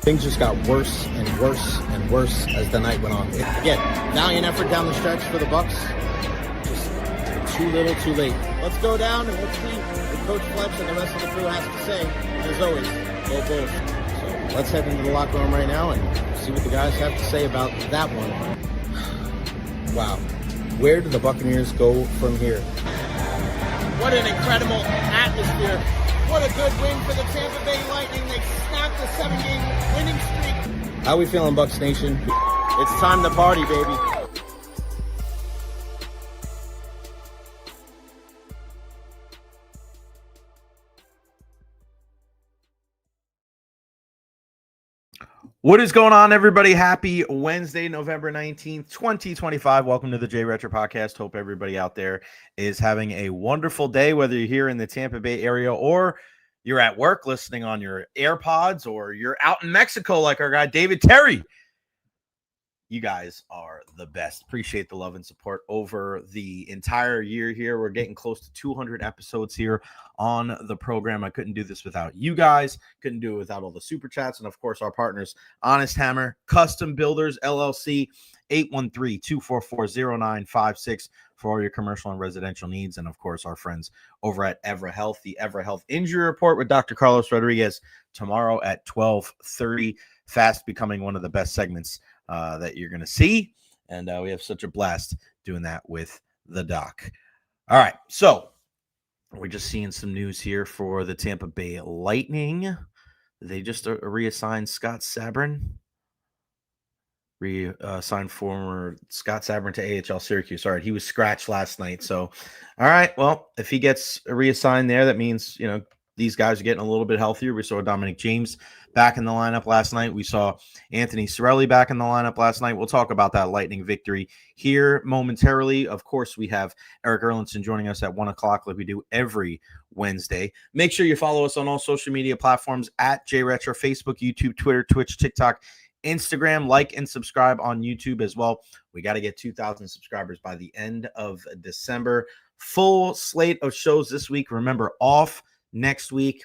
Things just got worse and worse and worse as the night went on. Again, valiant effort down the stretch for the Bucs. Just too little, too late. Let's go down and let's see what Coach Fletch and the rest of the crew has to say. And as always, go Bulls. So let's head into the locker room right now and see what the guys have to say about that one. Wow. Where do the Buccaneers go from here? What an incredible atmosphere. What a good win for the Tampa Bay Lightning. They snapped a 7-game winning streak. How we feeling, Bucs Nation? It's time to party, baby. What is going on, everybody? Happy Wednesday, November 19th, 2025. Welcome to the Recher podcast. Hope everybody out there is having a wonderful day, whether you're here in the Tampa Bay area or you're at work listening on your AirPods or you're out in Mexico like our guy David Terry. You guys are the best. Appreciate the love and support over the entire year here. We're getting close to 200 episodes here on the program. I couldn't do this without you guys. Couldn't do it without all the super chats. And, of course, our partners, Honest Hammer, Custom Builders, LLC, 813-244-0956 for all your commercial and residential needs. And, of course, our friends over at Evra Health, the Evra Health Injury Report with Dr. Carlos Rodriguez tomorrow at 12:30. Fast becoming one of the best segments that you're going to see. And we have such a blast doing that with the doc. All right. So we're just seeing some news here for the Tampa Bay Lightning. They just reassigned Scott Sabrin. Reassigned former Scott Sabrin to AHL Syracuse. All right. He was scratched last night. So, all right. Well, if he gets reassigned there, that means, you know, these guys are getting a little bit healthier. We saw Dominic James back in the lineup last night. We saw Anthony Cirelli back in the lineup last night. We'll talk about that Lightning victory here momentarily. Of course, we have Erik Erlendsson joining us at 1 o'clock like we do every Wednesday. Make sure you follow us on all social media platforms at JRetro, Facebook, YouTube, Twitter, Twitch, TikTok, Instagram. Like and subscribe on YouTube as well. We got to get 2,000 subscribers by the end of December. Full slate of shows this week. Remember, off next week,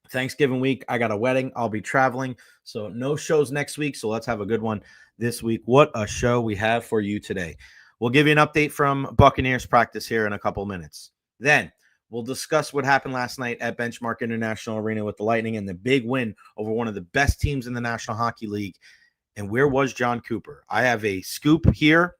Thanksgiving week. I got a wedding. I'll be traveling. So no shows next week. So let's have a good one this week. What a show we have for you today. We'll give you an update from Buccaneers practice here in a couple minutes. Then we'll discuss what happened last night at Benchmark International Arena with the Lightning and the big win over one of the best teams in the National Hockey League. And where was John Cooper? I have a scoop here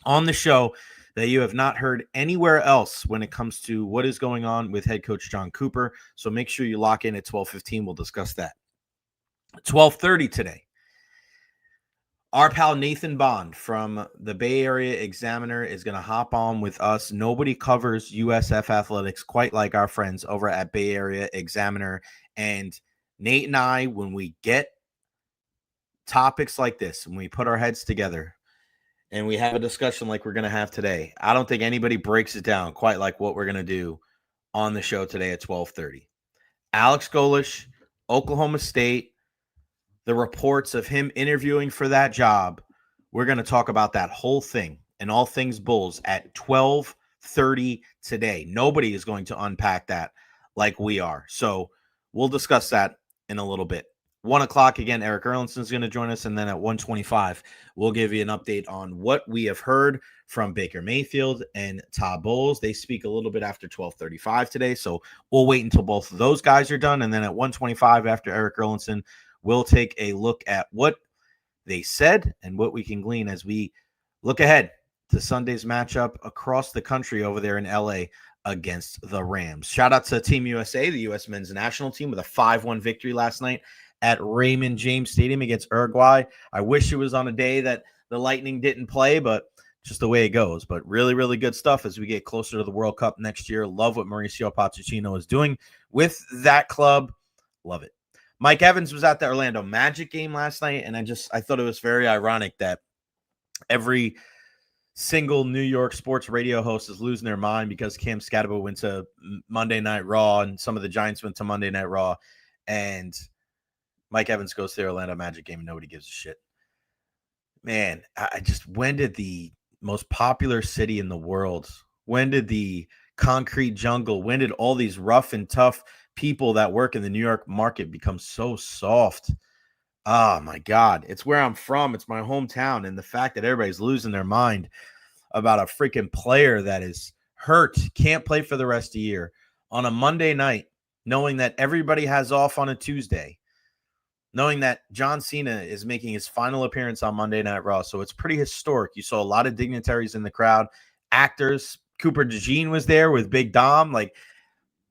on the show that you have not heard anywhere else when it comes to what is going on with head coach John Cooper. So make sure you lock in at 12:15. We'll discuss that. 12:30 today. Our pal Nathan Bond from the Bay Area Examiner is going to hop on with us. Nobody covers USF athletics quite like our friends over at Bay Area Examiner. And Nate and I, when we get topics like this, when we put our heads together, and we have a discussion like we're going to have today, I don't think anybody breaks it down quite like what we're going to do on the show today at 12:30. Alex Golesh, Oklahoma State, the reports of him interviewing for that job. We're going to talk about that whole thing and all things Bulls at 12:30 today. Nobody is going to unpack that like we are. So we'll discuss that in a little bit. 1 o'clock, again, Erik Erlendsson is going to join us. And then at 1:25, we'll give you an update on what we have heard from Baker Mayfield and Todd Bowles. They speak a little bit after 12:35 today. So we'll wait until both of those guys are done. And then at 1:25, after Erik Erlendsson, we'll take a look at what they said and what we can glean as we look ahead to Sunday's matchup across the country over there in LA against the Rams. Shout out to Team USA, the U.S. men's national team, with a 5-1 victory last night at Raymond James Stadium against Uruguay. I wish it was on a day that the Lightning didn't play, but just the way it goes. But really, really good stuff as we get closer to the World Cup next year. Love what Mauricio Pochettino is doing with that club. Love it. Mike Evans was at the Orlando Magic game last night, and I thought it was very ironic that every single New York sports radio host is losing their mind because Cam Scatterbo went to Monday Night Raw and some of the Giants went to Monday Night Raw, and Mike Evans goes to the Orlando Magic game and nobody gives a shit. Man, when did the most popular city in the world, when did the concrete jungle, when did all these rough and tough people that work in the New York market become so soft? Oh my God. It's where I'm from. It's my hometown. And the fact that everybody's losing their mind about a freaking player that is hurt, can't play for the rest of the year on a Monday night, knowing that everybody has off on a Tuesday, knowing that John Cena is making his final appearance on Monday Night Raw. So it's pretty historic. You saw a lot of dignitaries in the crowd, actors. Cooper DeJean was there with Big Dom. Like,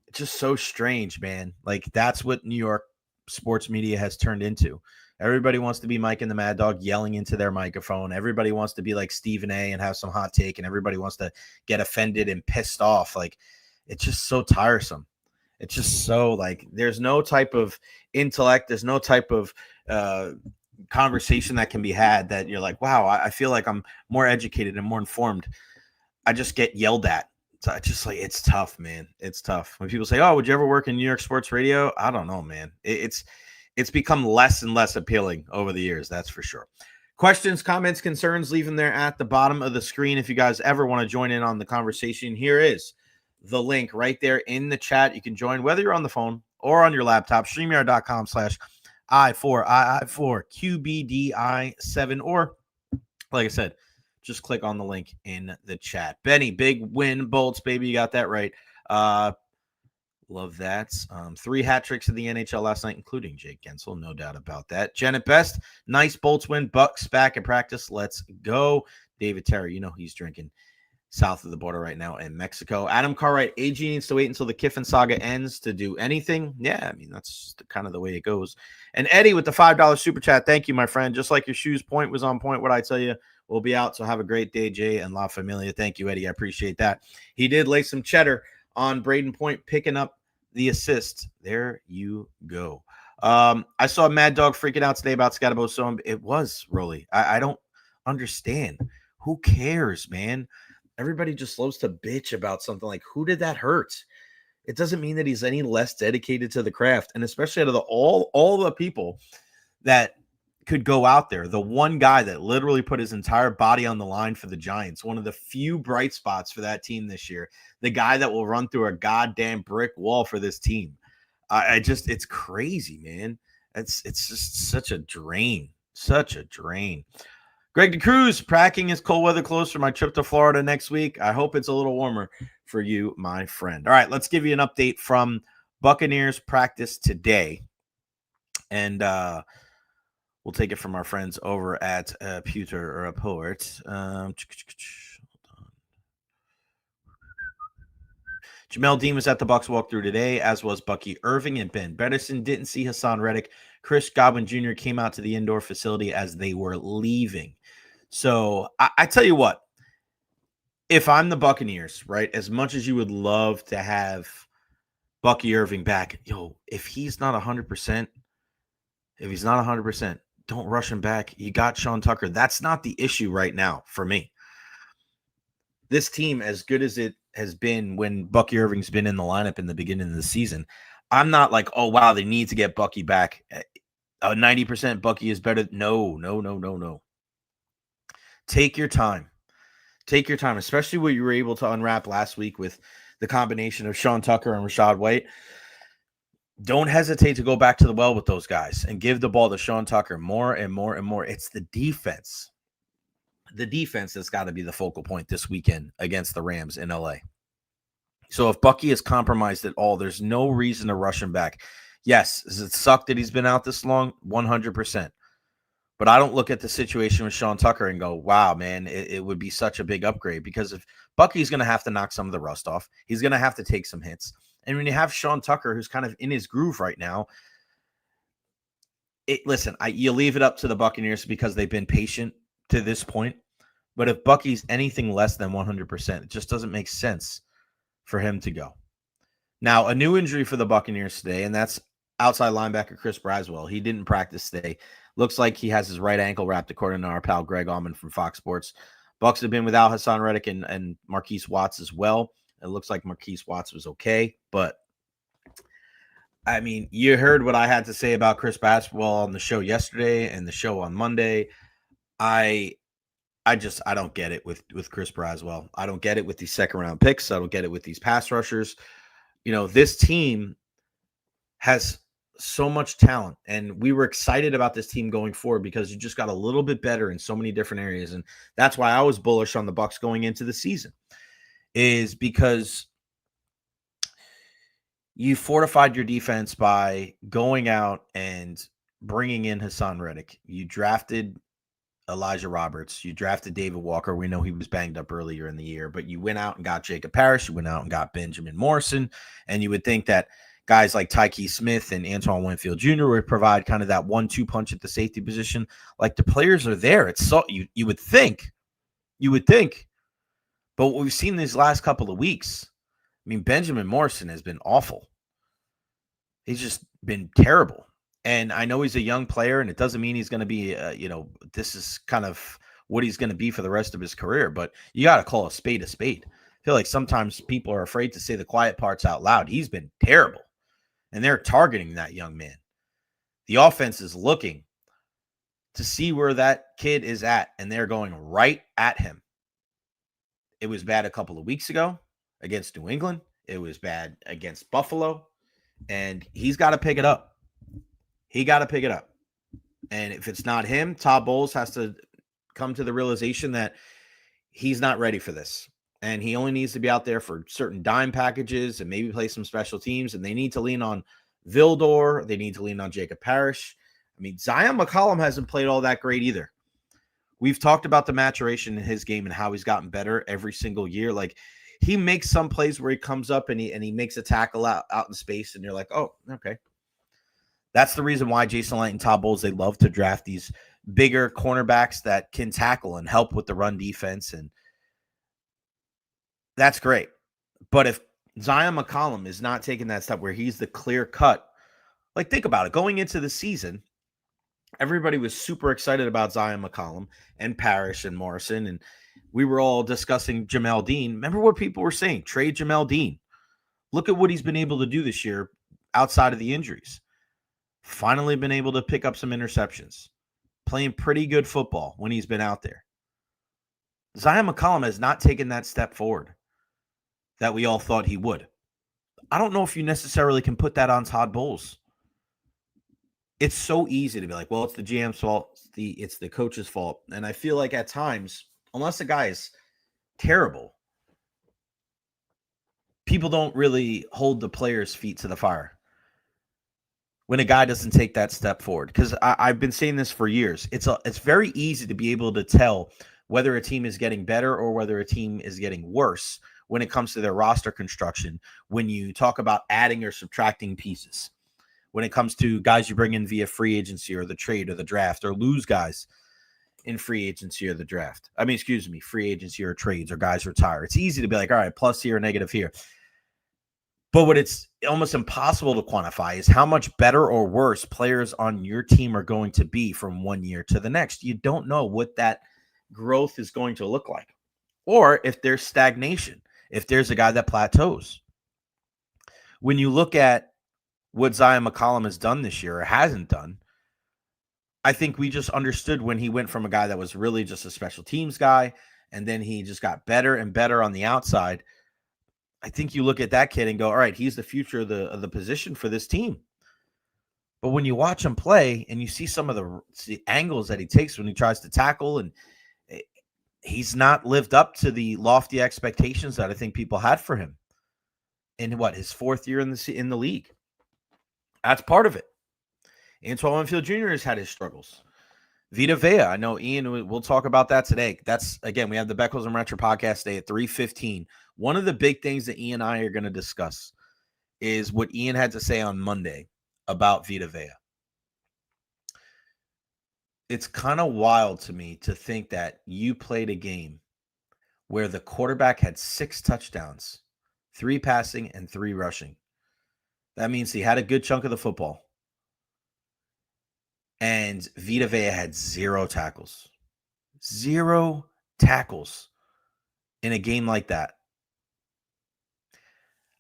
it's just so strange, man. Like, that's what New York sports media has turned into. Everybody wants to be Mike and the Mad Dog yelling into their microphone. Everybody wants to be like Stephen A and have some hot take, and everybody wants to get offended and pissed off. Like, it's just so tiresome. It's just so, like, there's no type of intellect. There's no type of conversation that can be had that you're like, wow, I feel like I'm more educated and more informed. I just get yelled at. So it's just like, it's tough, man. It's tough. When people say, oh, would you ever work in New York sports radio? I don't know, man. It's become less and less appealing over the years. That's for sure. Questions, comments, concerns, leave them there at the bottom of the screen. If you guys ever want to join in on the conversation, here is the link right there in the chat. You can join whether you're on the phone or on your laptop, StreamYard.com/I4QBDI7, or like I said, just click on the link in the chat. Benny, big win, Bolts, baby. You got that right. Love that. 3 hat tricks in the NHL last night, including Jake Gensel. No doubt about that. Janet Best, nice Bolts win. Bucks back in practice. Let's go. David Terry, you know he's drinking south of the border right now in Mexico. Adam Cartwright, AG needs to wait until the Kiffin saga ends to do anything. Yeah, I mean, that's kind of the way it goes. And Eddie with the $5 super chat. Thank you, my friend. Just like your shoes point was on point, what I tell you will be out. So have a great day, Jay and La Familia. Thank you, Eddie. I appreciate that. He did lay some cheddar on Braden Point picking up the assist. There you go. I saw Mad Dog freaking out today about Scotabo. So it was Rolly. I don't understand. Who cares, man? Everybody just loves to bitch about something like, who did that hurt? It doesn't mean that he's any less dedicated to the craft. And especially out of all the people that could go out there, the one guy that literally put his entire body on the line for the Giants, one of the few bright spots for that team this year, the guy that will run through a goddamn brick wall for this team. It's crazy, man. It's just such a drain. Greg DeCruz, packing his cold weather clothes for my trip to Florida next week. I hope it's a little warmer for you, my friend. All right, let's give you an update from Buccaneers practice today. And we'll take it from our friends over at Pewter Report. Jamel Dean was at the Bucs walkthrough today, as was Bucky Irving and Ben Betterson. Didn't see Hassan Reddick. Chris Godwin Jr. came out to the indoor facility as they were leaving. So I tell you what, if I'm the Buccaneers, right, as much as you would love to have Bucky Irving back, if he's not 100%, don't rush him back. You got Sean Tucker. That's not the issue right now for me. This team, as good as it has been when Bucky Irving's been in the lineup in the beginning of the season, I'm not like, oh, wow, they need to get Bucky back. 90% Bucky is better. No. Take your time, especially what you were able to unwrap last week with the combination of Sean Tucker and Rachaad White. Don't hesitate to go back to the well with those guys and give the ball to Sean Tucker more and more and more. It's the defense. The defense has got to be the focal point this weekend against the Rams in LA. So if Bucky is compromised at all, there's no reason to rush him back. Yes, does it suck that he's been out this long? 100%. But I don't look at the situation with Sean Tucker and go, wow, man, it would be such a big upgrade, because if Bucky's going to have to knock some of the rust off, he's going to have to take some hits. And when you have Sean Tucker, who's kind of in his groove right now, you leave it up to the Buccaneers because they've been patient to this point. But if Bucky's anything less than 100%, it just doesn't make sense for him to go. Now, a new injury for the Buccaneers today, and that's outside linebacker Chris Braswell. He didn't practice today. Looks like he has his right ankle wrapped, according to our pal Greg Allman from Fox Sports. Bucs have been without Hassan Reddick and Marquise Watts as well. It looks like Marquise Watts was okay, but I mean, you heard what I had to say about Chris Braswell on the show yesterday and the show on Monday. I don't get it with Chris Braswell. I don't get it with these second round picks. I don't get it with these pass rushers. This team has so much talent, and we were excited about this team going forward because you just got a little bit better in so many different areas. And that's why I was bullish on the Bucs going into the season, is because you fortified your defense by going out and bringing in Hassan Reddick. You drafted Elijah Roberts. You drafted David Walker. We know he was banged up earlier in the year, but you went out and got Jacob Parrish. You went out and got Benjamin Morrison. And you would think that guys like Tyke Smith and Antoine Winfield Jr. would provide kind of that 1-2 punch at the safety position. Like, the players are there. It's so you would think. But what we've seen these last couple of weeks, I mean, Benjamin Morrison has been awful. He's just been terrible. And I know he's a young player, and it doesn't mean he's going to be, this is kind of what he's going to be for the rest of his career. But you got to call a spade a spade. I feel like sometimes people are afraid to say the quiet parts out loud. He's been terrible, and they're targeting that young man. The offense is looking to see where that kid is at, and they're going right at him. It was bad a couple of weeks ago against New England. It was bad against Buffalo. And he's got to pick it up. And if it's not him, Todd Bowles has to come to the realization that he's not ready for this. And he only needs to be out there for certain dime packages and maybe play some special teams. And they need to lean on Vildor. They need to lean on Jacob Parrish. I mean, Zion McCollum hasn't played all that great either. We've talked about the maturation in his game and how he's gotten better every single year. Like, he makes some plays where he comes up and he makes a tackle out in space, and you're like, oh, okay. That's the reason why Jason Light and Todd Bowles, they love to draft these bigger cornerbacks that can tackle and help with the run defense, and that's great. But if Zion McCollum is not taking that step where he's the clear cut, like, think about it. Going into the season, everybody was super excited about Zion McCollum and Parrish and Morrison, and we were all discussing Jamel Dean. Remember what people were saying? Trade Jamel Dean. Look at what he's been able to do this year outside of the injuries. Finally been able to pick up some interceptions. Playing pretty good football when he's been out there. Zion McCollum has not taken that step forward that we all thought he would. I don't know if you necessarily can put that on Todd Bowles. It's so easy to be like, well, it's the GM's fault. It's the coach's fault. And I feel like at times, unless the guy is terrible, people don't really hold the player's feet to the fire when a guy doesn't take that step forward. Because I've been saying this for years. It's very easy to be able to tell whether a team is getting better or whether a team is getting worse when it comes to their roster construction, when you talk about adding or subtracting pieces, when it comes to guys you bring in via free agency or the trade or the draft, or lose guys in free agency or the draft. Free agency or trades, or guys retire. It's easy to be like, all right, plus here, negative here. But what it's almost impossible to quantify is how much better or worse players on your team are going to be from one year to the next. You don't know what that growth is going to look like, or if there's stagnation, if there's a guy that plateaus. When you look at what Zion McCollum has done this year or hasn't done, I think we just understood when he went from a guy that was really just a special teams guy, and then he just got better and better on the outside. I think you look at that kid and go, all right, he's the future of the position for this team. But when you watch him play and you see some of the angles that he takes when he tries to tackle, and he's not lived up to the lofty expectations that I think people had for him in his fourth year in the league. That's part of it. Antoine Winfield Jr. has had his struggles. Vita Vea, I know Ian, we'll talk about that today. That's, again, we have the Beckles and Recher podcast today at 3:15. One of the big things that Ian and I are going to discuss is what Ian had to say on Monday about Vita Vea. It's kind of wild to me to think that you played a game where the quarterback had 6 touchdowns, 3 passing and 3 rushing. That means he had a good chunk of the football. And Vita Vea had 0 tackles. 0 tackles in a game like that.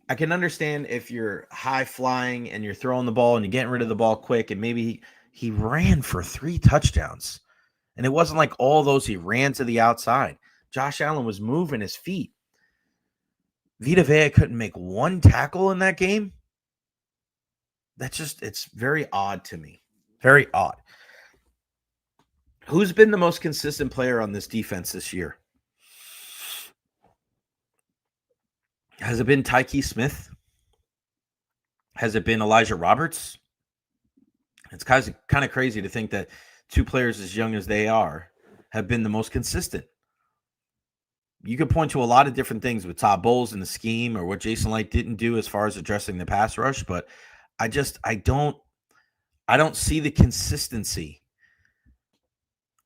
I can understand if you're high flying and you're throwing the ball and you're getting rid of the ball quick, and maybe he ran for 3 touchdowns. And it wasn't like all those he ran to the outside. Josh Allen was moving his feet. Vita Vea couldn't make 1 tackle in that game. it's very odd to me. Very odd. Who's been the most consistent player on this defense this year? Has it been Tyke Smith? Has it been Elijah Roberts? It's kind of crazy to think that two players as young as they are have been the most consistent. You could point to a lot of different things with Todd Bowles and the scheme, or what Jason Light didn't do as far as addressing the pass rush, but I don't see the consistency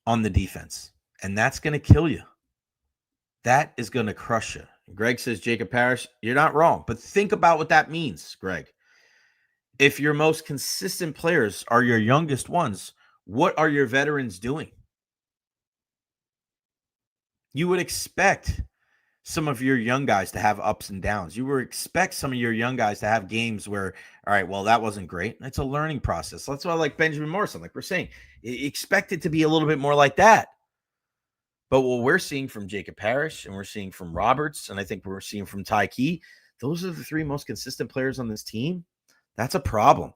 on the defense, and that's going to kill you. That is going to crush you. Greg says, Jacob Parrish, you're not wrong, but think about what that means, Greg. If your most consistent players are your youngest ones, what are your veterans doing? You would expect some of your young guys to have ups and downs. You would expect some of your young guys to have games where, all right, well, that wasn't great. It's a learning process. That's why I like Benjamin Morrison, like we're saying. Expect it to be a little bit more like that. But what we're seeing from Jacob Parrish, and we're seeing from Roberts, and I think we're seeing from Tyke, those are the three most consistent players on this team. That's a problem.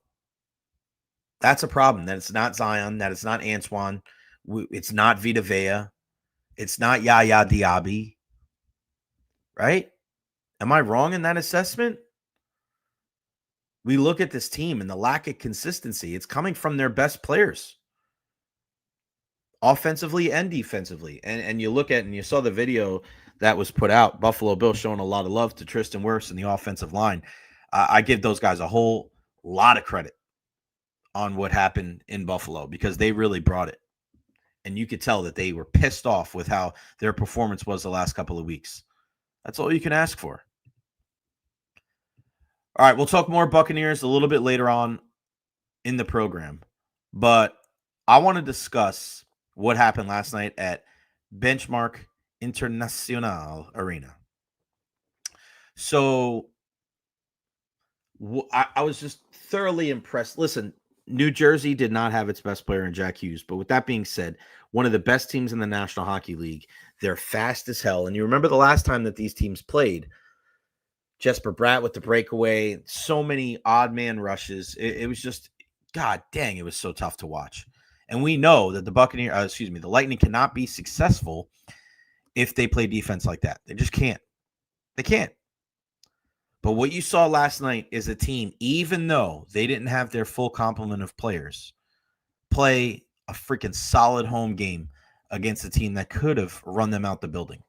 That's a problem. That it's not Zion. That it's not Antoine. It's not Vita Vea. It's not Yaya Diaby. Right? Am I wrong in that assessment? We look at this team and the lack of consistency. It's coming from their best players, offensively and defensively. And you look at, and you saw the video that was put out, Buffalo Bills showing a lot of love to Tristan Wirfs and the offensive line. I give those guys a whole lot of credit on what happened in Buffalo, because they really brought it. And you could tell that they were pissed off with how their performance was the last couple of weeks. That's all you can ask for. All right, we'll talk more Buccaneers a little bit later on in the program. But I want to discuss what happened last night at Benchmark International Arena. So I was just thoroughly impressed. Listen, New Jersey did not have its best player in Jack Hughes. But with that being said, one of the best teams in the National Hockey League. They're fast as hell. And you remember the last time that these teams played, Jesper Bratt with the breakaway, so many odd man rushes. It was just, God dang, it was so tough to watch. And we know that the Lightning cannot be successful if they play defense like that. They just can't. They can't. But what you saw last night is a team, even though they didn't have their full complement of players, play a freaking solid home game against a team that could have run them out the building.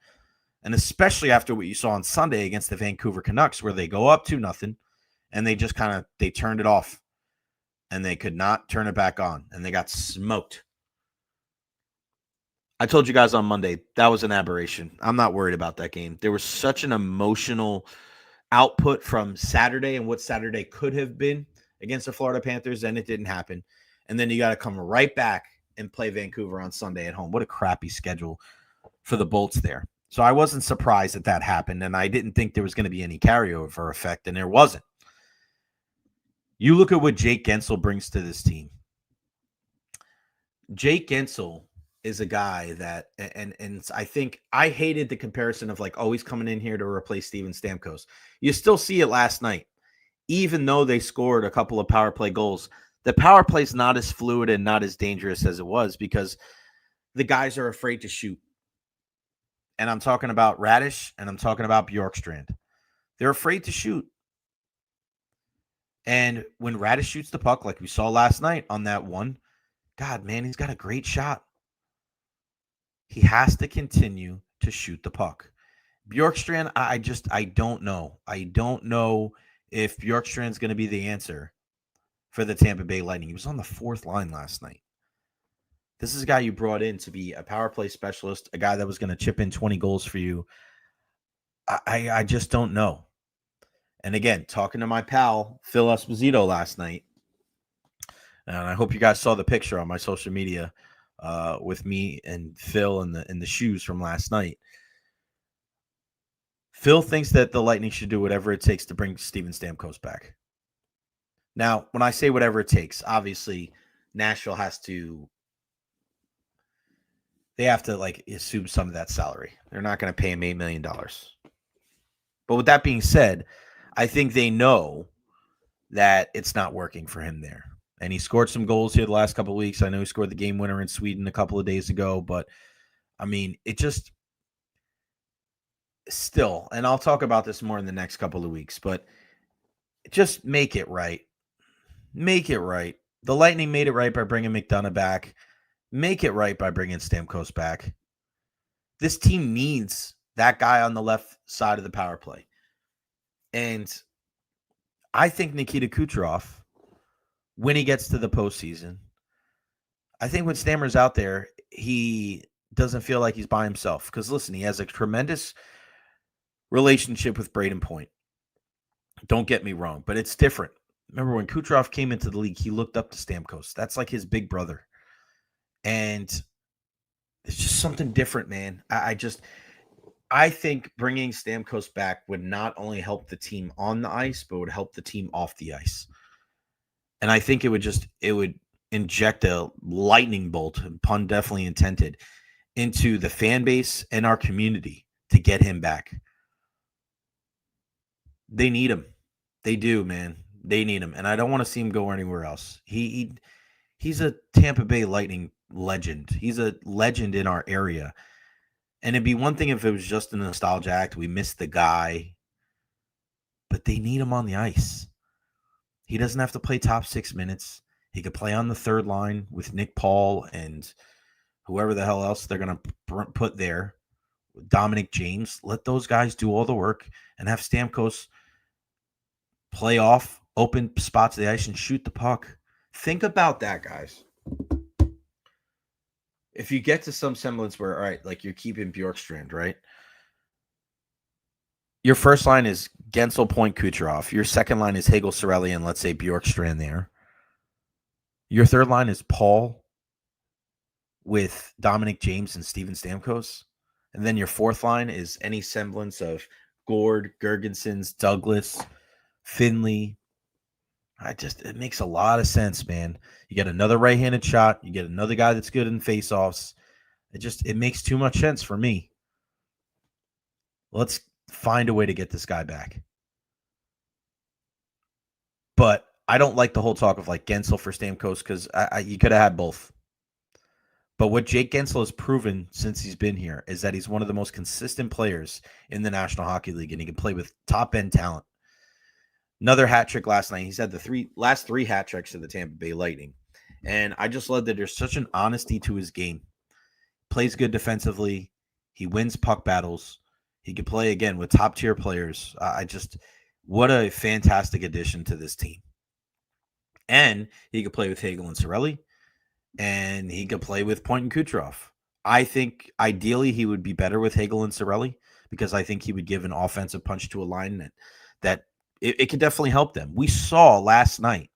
And especially after what you saw on Sunday against the Vancouver Canucks, where they go up 2-0 and they just they turned it off and they could not turn it back on, and they got smoked. I told you guys on Monday, that was an aberration. I'm not worried about that game. There was such an emotional output from Saturday and what Saturday could have been against the Florida Panthers, and it didn't happen. And then you got to come right back and play Vancouver on Sunday at home. What a crappy schedule for the Bolts there. So I wasn't surprised that happened, and I didn't think there was going to be any carryover effect, and there wasn't. You look at what Jake Gensel brings to this team. Jake Gensel is a guy that, and I think I hated the comparison of he's coming in here to replace Steven Stamkos. You still see it last night. Even though they scored a couple of power play goals, the power play is not as fluid and not as dangerous as it was because the guys are afraid to shoot. And I'm talking about Radish and I'm talking about Bjorkstrand. They're afraid to shoot. And when Radish shoots the puck, like we saw last night on that one, God, man, he's got a great shot. He has to continue to shoot the puck. Bjorkstrand, I don't know. I don't know if Bjorkstrand's going to be the answer for the Tampa Bay Lightning. He was on the fourth line last night. This is a guy you brought in to be a power play specialist, a guy that was going to chip in 20 goals for you. I just don't know. And again, talking to my pal, Phil Esposito last night, and I hope you guys saw the picture on my social media with me and Phil in the shoes from last night. Phil thinks that the Lightning should do whatever it takes to bring Steven Stamkos back. Now, when I say whatever it takes, obviously Nashville they have to assume some of that salary. They're not going to pay him $8 million. But with that being said, I think they know that it's not working for him there. And he scored some goals here the last couple of weeks. I know he scored the game winner in Sweden a couple of days ago, but I mean, it just still, and I'll talk about this more in the next couple of weeks, but just make it right. Make it right. The Lightning made it right by bringing McDonough back. Make it right by bringing Stamkos back. This team needs that guy on the left side of the power play. And I think Nikita Kucherov, when he gets to the postseason, I think when Stammer's out there, he doesn't feel like he's by himself. Because listen, he has a tremendous relationship with Braden Point. Don't get me wrong, but it's different. Remember when Kucherov came into the league, he looked up to Stamkos. That's like his big brother. And it's just something different, man. I think bringing Stamkos back would not only help the team on the ice, but would help the team off the ice. And I think it would inject a lightning bolt, pun definitely intended, into the fan base and our community to get him back. They need him. They do, man. They need him. And I don't want to see him go anywhere else. He's a Tampa Bay Lightning legend. He's a legend in our area. And it'd be one thing if it was just a nostalgia act. We missed the guy. But they need him on the ice. He doesn't have to play top 6 minutes. He could play on the third line with Nick Paul and whoever the hell else they're going to put there. Dominic James. Let those guys do all the work and have Stamkos play off, open spots of the ice and shoot the puck. Think about that, guys. If you get to some semblance where, all right, like you're keeping Bjorkstrand, right? Your first line is Gensel, Point, Kucherov. Your second line is Hagel, Cirelli, and let's say Bjorkstrand there. Your third line is Paul with Dominic James and Steven Stamkos. And then your fourth line is any semblance of Gord, Gergensons, Douglas, Finley. It makes a lot of sense, man. You get another right-handed shot. You get another guy that's good in faceoffs. It makes too much sense for me. Let's find a way to get this guy back. But I don't like the whole talk of like Gensel for Stamkos because you could have had both. But what Jake Gensel has proven since he's been here is that he's one of the most consistent players in the National Hockey League, and he can play with top-end talent. Another hat trick last night. He's had the last three hat tricks of the Tampa Bay Lightning. And I just love that there's such an honesty to his game. Plays good defensively. He wins puck battles. He can play, again, with top-tier players. What a fantastic addition to this team. And he could play with Hagel and Cirelli. And he could play with Point and Kucherov. I think, ideally, he would be better with Hagel and Cirelli because I think he would give an offensive punch to a line that it could definitely help them. We saw last night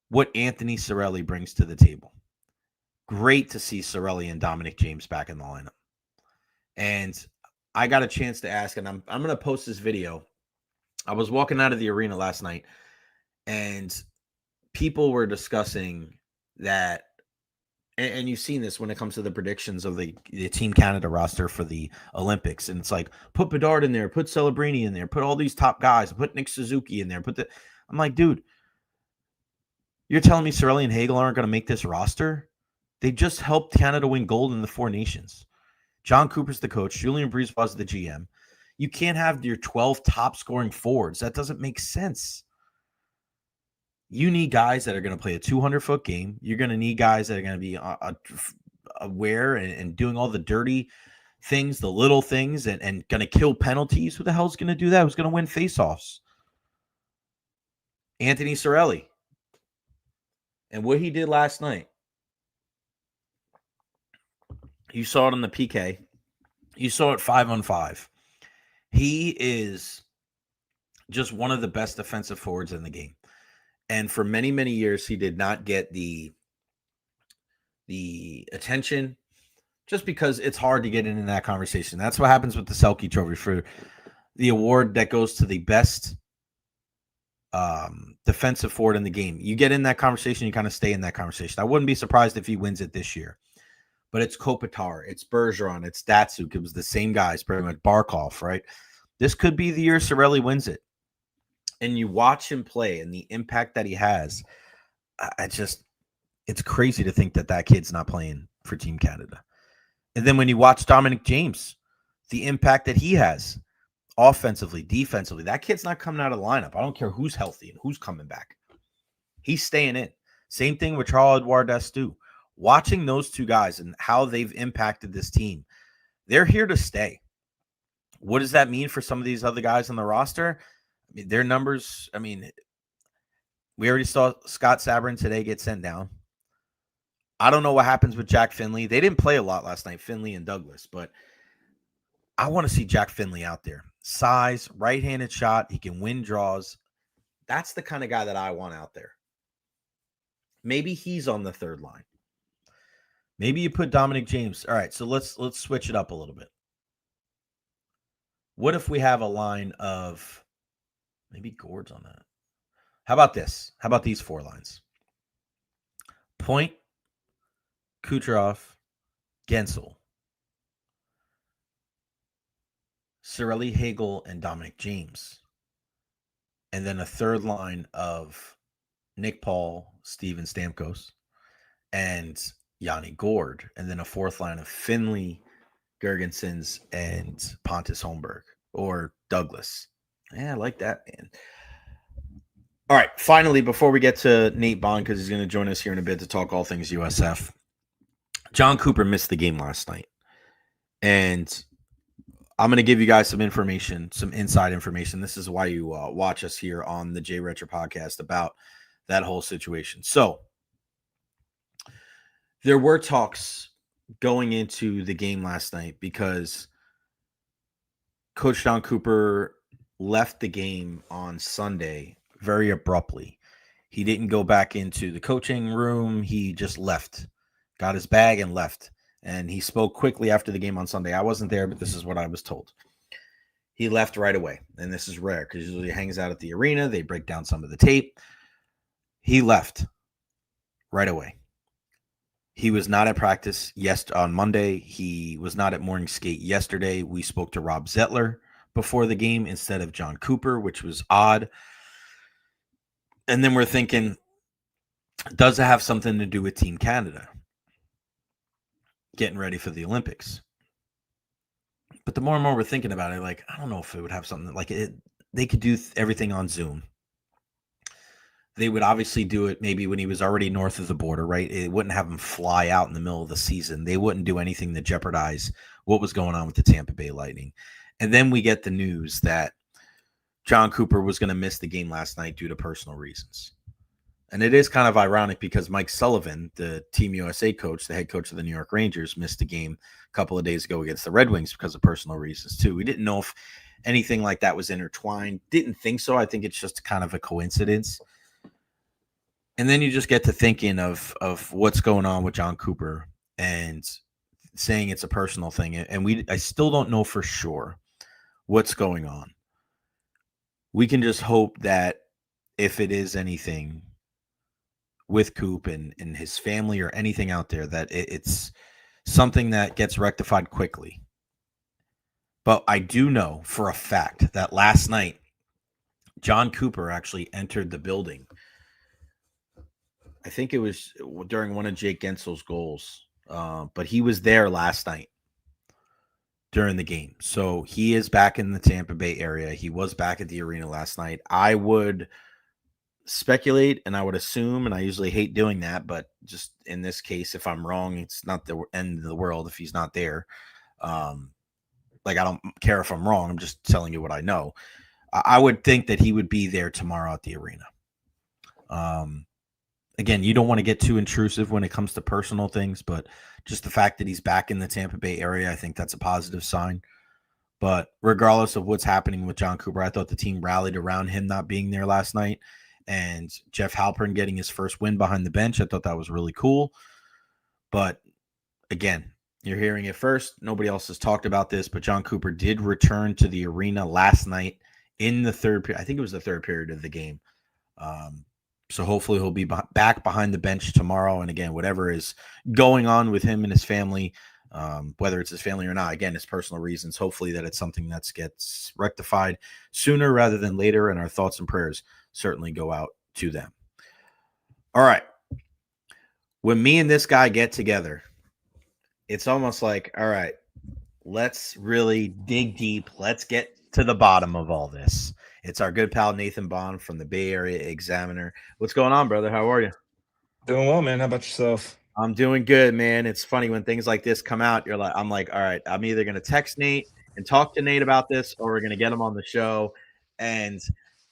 what Anthony Cirelli brings to the table. Great to see Cirelli and Dominic James back in the lineup. And I got a chance to ask, and I'm going to post this video. I was walking out of the arena last night, and people were discussing that, and you've seen this when it comes to the predictions of the Team Canada roster for the Olympics. And it's like, put Bedard in there, put Celebrini in there, put all these top guys, put Nick Suzuki in there, I'm like, dude, you're telling me Cirelli and Hagel aren't going to make this roster? They just helped Canada win gold in the Four Nations. John Cooper's the coach. Julien Brisebois is the GM. You can't have your 12 top scoring forwards. That doesn't make sense. You need guys that are going to play a 200-foot game. You're going to need guys that are going to be aware and doing all the dirty things, the little things, and going to kill penalties. Who the hell's going to do that? Who's going to win faceoffs? Anthony Cirelli. And what he did last night, you saw it on the PK. You saw it 5-on-5. He is just one of the best defensive forwards in the game. And for many, many years, he did not get the attention just because it's hard to get into that conversation. That's what happens with the Selke Trophy for the award that goes to the best defensive forward in the game. You get in that conversation, you kind of stay in that conversation. I wouldn't be surprised if he wins it this year. But it's Kopitar, it's Bergeron, it's Datsuk. It was the same guys, pretty much Barkov, right? This could be the year Cirelli wins it. and you watch him play and the impact that he has, it's crazy to think that that kid's not playing for Team Canada. And then when you watch Dominic James, the impact that he has offensively, defensively, that kid's not coming out of the lineup. I don't care who's healthy and who's coming back. He's staying in. Same thing with Charles-Edouard Destou. Watching those two guys and how they've impacted this team, they're here to stay. What does that mean for some of these other guys on the roster? I mean, their numbers, we already saw Scott Sabrin today get sent down. I don't know what happens with Jack Finley. They didn't play a lot last night, Finley and Douglas, but I want to see Jack Finley out there. Size, right-handed shot. He can win draws. That's the kind of guy that I want out there. Maybe he's on the third line. Maybe you put Dominic James. All right, so let's switch it up a little bit. What if we have a line of maybe Gord's on that? How about this? How about these 4 lines? Point, Kucherov, Gensel, Cirelli, Hagel, and Dominic James. And then a third line of Nick Paul, Steven Stamkos, and Yanni Gord. And then a fourth line of Finley, Gergensons, and Pontus Holmberg or Douglas. Yeah, I like that, man. All right, finally, before we get to Nate Bond, because he's going to join us here in a bit to talk all things USF, John Cooper missed the game last night. And I'm going to give you guys some information, some inside information. This is why you watch us here on the Recher podcast about that whole situation. So there were talks going into the game last night because Coach John Cooper left the game on Sunday very abruptly. He didn't go back into the coaching room. He just left, got his bag and left. And he spoke quickly after the game on Sunday. I wasn't there, but this is what I was told. He left right away. And this is rare because usually he hangs out at the arena. They break down some of the tape. He left right away. He was not at practice on Monday. He was not at morning skate yesterday. We spoke to Rob Zettler before the game instead of John Cooper, which was odd. And then we're thinking, does it have something to do with Team Canada getting ready for the Olympics? But the more and more we're thinking about it, like, I don't know if it would have something like it. They could do everything on Zoom. They would obviously do it maybe when he was already north of the border, right? It wouldn't have him fly out in the middle of the season. They wouldn't do anything to jeopardize what was going on with the Tampa Bay Lightning. And then we get the news that John Cooper was going to miss the game last night due to personal reasons. And it is kind of ironic because Mike Sullivan, the Team USA coach, the head coach of the New York Rangers, missed the game a couple of days ago against the Red Wings because of personal reasons too. We didn't know if anything like that was intertwined. Didn't think so. I think it's just kind of a coincidence. And then you just get to thinking of what's going on with John Cooper and saying it's a personal thing. And I still don't know for sure what's going on. We can just hope that if it is anything with Coop and his family or anything out there, that it's something that gets rectified quickly. But I do know for a fact that last night, John Cooper actually entered the building. I think it was during one of Jake Gensel's goals, but he was there last night during the game. So he is back in the Tampa Bay area. He was back at the arena last night. I would speculate and I would assume, and I usually hate doing that, but just in this case, if I'm wrong, it's not the end of the world if he's not there. Like, I don't care if I'm wrong. I'm just telling you what I know. I would think that he would be there tomorrow at the arena. Again, you don't want to get too intrusive when it comes to personal things, but just the fact that he's back in the Tampa Bay area, I think that's a positive sign. But regardless of what's happening with John Cooper, I thought the team rallied around him not being there last night. And Jeff Halpern getting his first win behind the bench, I thought that was really cool. But again, you're hearing it first. Nobody else has talked about this, but John Cooper did return to the arena last night in the third period. I think it was the third period of the game. So hopefully he'll be back behind the bench tomorrow. And again, whatever is going on with him and his family, whether it's his family or not. Again, it's personal reasons. Hopefully that it's something that gets rectified sooner rather than later, and our thoughts and prayers certainly go out to them. All right. When me and this guy get together, it's almost like, all right, let's really dig deep. Let's get to the bottom of all this. It's our good pal Nathan Bond from the Bay Area Examiner. What's going on, brother? How are you? Doing well, man. How about yourself? I'm doing good, man. It's funny when things like this come out, I'm like, all right, I'm either going to text Nate and talk to Nate about this, or we're going to get him on the show. And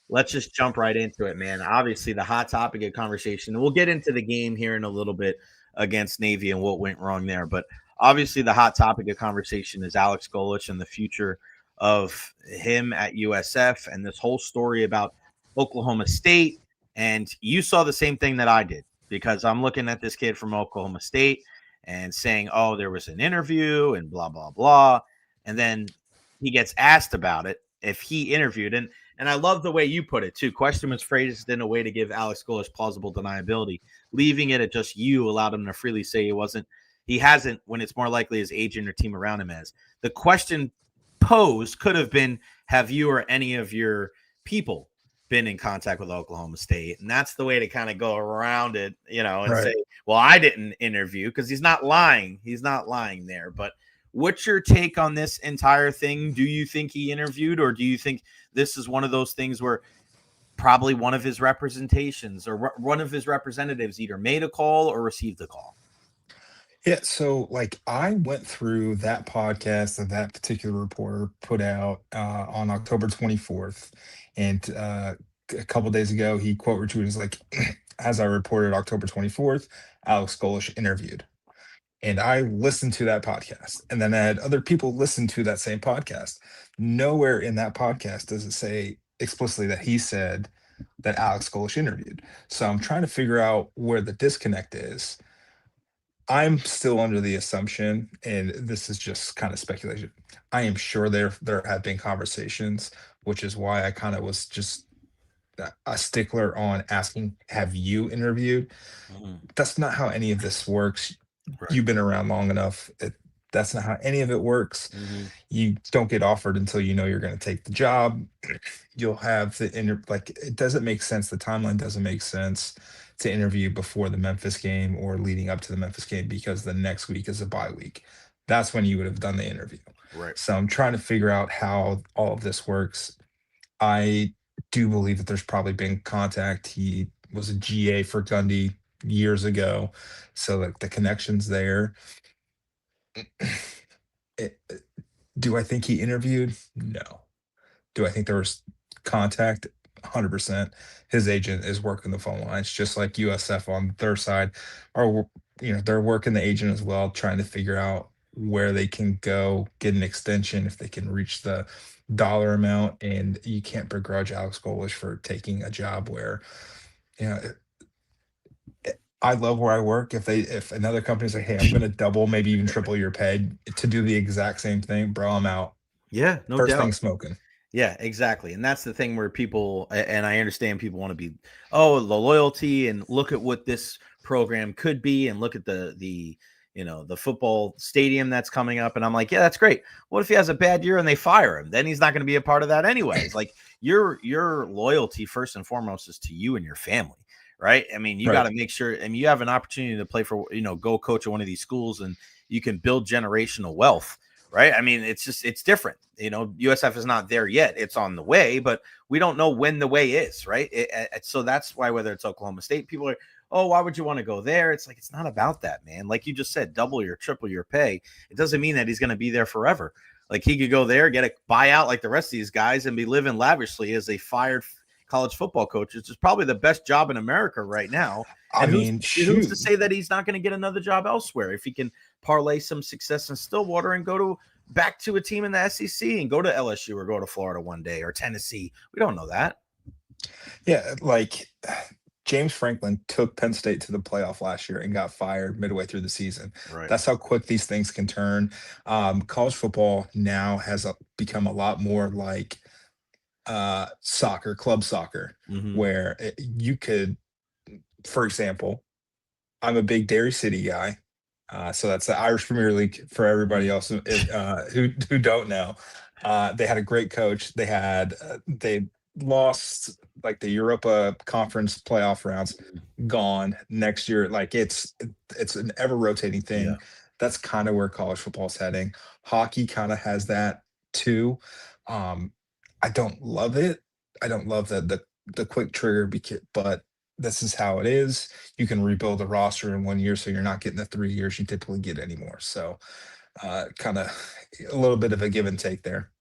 let's just jump right into it, man. Obviously, the hot topic of conversation, we'll get into the game here in a little bit against Navy and what went wrong there. But obviously, the hot topic of conversation is Alex Golesh and the future of him at USF and this whole story about Oklahoma State. And you saw the same thing that I did, because I'm looking at this kid from Oklahoma State and saying, oh, there was an interview and blah, blah, blah. And then he gets asked about it, if he interviewed. And I love the way you put it, too. Question was phrased in a way to give Alex Golesh plausible deniability. Leaving it at just you allowed him to freely say he hasn't, when it's more likely his agent or team around him has. The question posed could have been, have you or any of your people been in contact with Oklahoma State? And that's the way to kind of go around it, and say, well, I didn't interview, because he's not lying. He's not lying there. But what's your take on this entire thing? Do you think he interviewed, or do you think this is one of those things where probably one of his representations or one of his representatives either made a call or received a call? Yeah, so I went through that podcast that particular reporter put out on October 24th, and a couple days ago he quote retweeted like, as I reported October 24th, Alex Golesh interviewed. And I listened to that podcast, and then I had other people listen to that same podcast. Nowhere in that podcast does it say explicitly that he said that Alex Golesh interviewed. So I'm trying to figure out where the disconnect is. I'm still under the assumption, and this is just kind of speculation, I am sure there have been conversations, which is why I kind of was just a stickler on asking, have you interviewed? That's not how any of this works. Right. You've been around long enough. That's not how any of it works. You don't get offered until you know you're going to take the job. You'll have it doesn't make sense. The timeline doesn't make sense to interview before the Memphis game or leading up to the Memphis game, because the next week is a bye week. That's when you would have done the interview. Right. So I'm trying to figure out how all of this works. I do believe that there's probably been contact. He was a GA for Gundy years ago, so the connection's there. Do I think he interviewed? No. Do I think there was contact? 100%. His agent is working the phone lines, just like USF on their side are, they're working the agent as well, trying to figure out where they can go, get an extension if they can reach the dollar amount. And you can't begrudge Alex Golesh for taking a job where, I love where I work. If another company's like, hey, I'm going to double, maybe even triple your pay to do the exact same thing, bro, I'm out. Yeah, no First doubt. thing smoking. Yeah, exactly. And that's the thing where people, and I understand people want to be, the loyalty, and look at what this program could be, and look at the football stadium that's coming up. And I'm like, yeah, that's great. What if he has a bad year and they fire him? Then he's not going to be a part of that anyways. Like, your loyalty first and foremost is to you and your family. Right. I mean, you got to make sure, you have an opportunity to play for, go coach at one of these schools, and you can build generational wealth. Right. I mean, it's different. USF is not there yet. It's on the way, but we don't know when the way is. Right. So that's why, whether it's Oklahoma State, people are, oh, why would you want to go there? It's like, it's not about that, man. Like you just said, double your, triple your pay. It doesn't mean that he's going to be there forever. Like, he could go there, get a buyout like the rest of these guys, and be living lavishly as a fired college football coach, which is probably the best job in America right now. And who's to say that he's not going to get another job elsewhere if he can parlay some success in Stillwater and go back to a team in the SEC and go to LSU or go to Florida one day, or Tennessee. We don't know that. Yeah, like James Franklin took Penn State to the playoff last year and got fired midway through the season. Right. That's how quick these things can turn. College football now has become a lot more like soccer, club soccer, where you could, for example, I'm a big Dairy City guy. So that's the Irish Premier League for everybody else who don't know. They had a great coach. They lost like the Europa Conference playoff rounds, gone next year. Like it's an ever rotating Yeah. thing. That's kind of where college football's heading. Hockey kind of has that too. Um, I don't love it. I don't love the quick trigger, but this is how it is. You can rebuild a roster in 1 year, so you're not getting the 3 years you typically get anymore. So, kind of a little bit of a give and take there.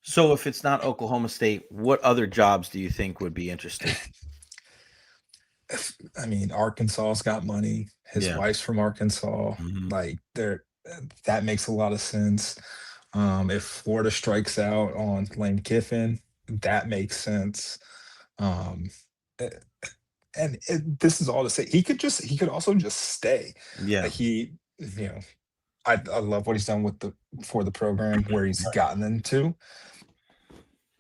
So if it's not Oklahoma State, what other jobs do you think would be interesting? I mean, Arkansas's got money. His Yeah. wife's from Arkansas. Mhm. Like, that makes a lot of sense. If Florida strikes out on Lane Kiffin, that makes sense. Um, eh, and this is all to say he could also just stay. Yeah. Like you know, I love what he's done for the program where he's gotten them to.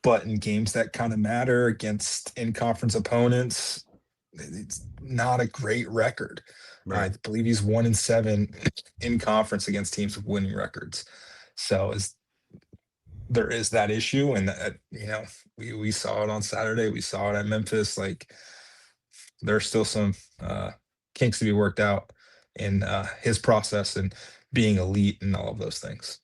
But in games that kind of matter against in conference opponents, it's not a great record. I Right. believe he's 1-7 in conference against teams with winning records. So there is that issue, and we saw it on Saturday. We saw it at Memphis. Like there's still some kinks to be worked out in his process and being elite and all of those things.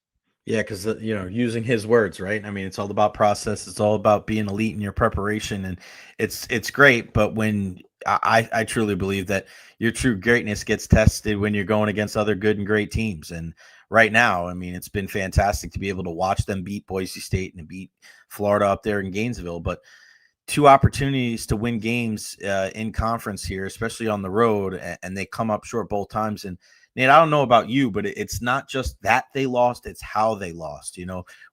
Yeah, because using his words, right? I mean, it's all about process. It's all about being elite in your preparation, and it's great. But when I truly believe that your true greatness gets tested when you're going against other good and great teams. And right now, I mean, it's been fantastic to be able to watch them beat Boise State and beat Florida up there in Gainesville. But two opportunities to win games in conference here, especially on the road, and they come up short both times. And Nate, I don't know about you, but it's not just that they lost; it's how they lost.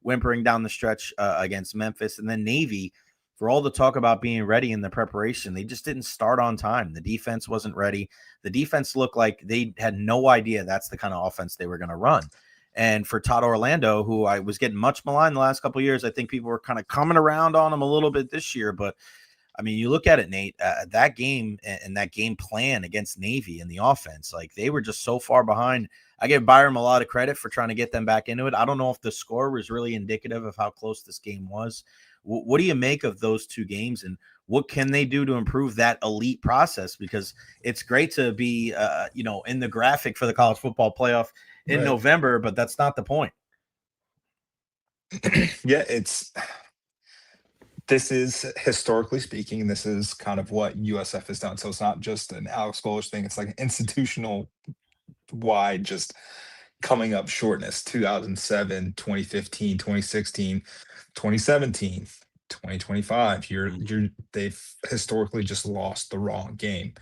Whimpering down the stretch against Memphis, and then Navy. For all the talk about being ready in the preparation, they just didn't start on time. The defense wasn't ready. The defense looked like they had no idea that's the kind of offense they were going to run. And for Todd Orlando, who I was getting much maligned the last couple of years, I think people were kind of coming around on him a little bit this year. But I mean, you look at it, Nate, that game and that game plan against Navy and the offense, like they were just so far behind. I give Byram a lot of credit for trying to get them back into it. I don't know if the score was really indicative of how close this game was. What do you make of those two games, and what can they do to improve that elite process? Because it's great to be, in the graphic for the college football playoff in Right. November, but that's not the point. Yeah, this is historically speaking, this is kind of what USF has done. So it's not just an Alex Golesh thing. It's like an institutional wide just coming up shortness 2007, 2015, 2016, 2017, 2025. They've historically just lost the wrong game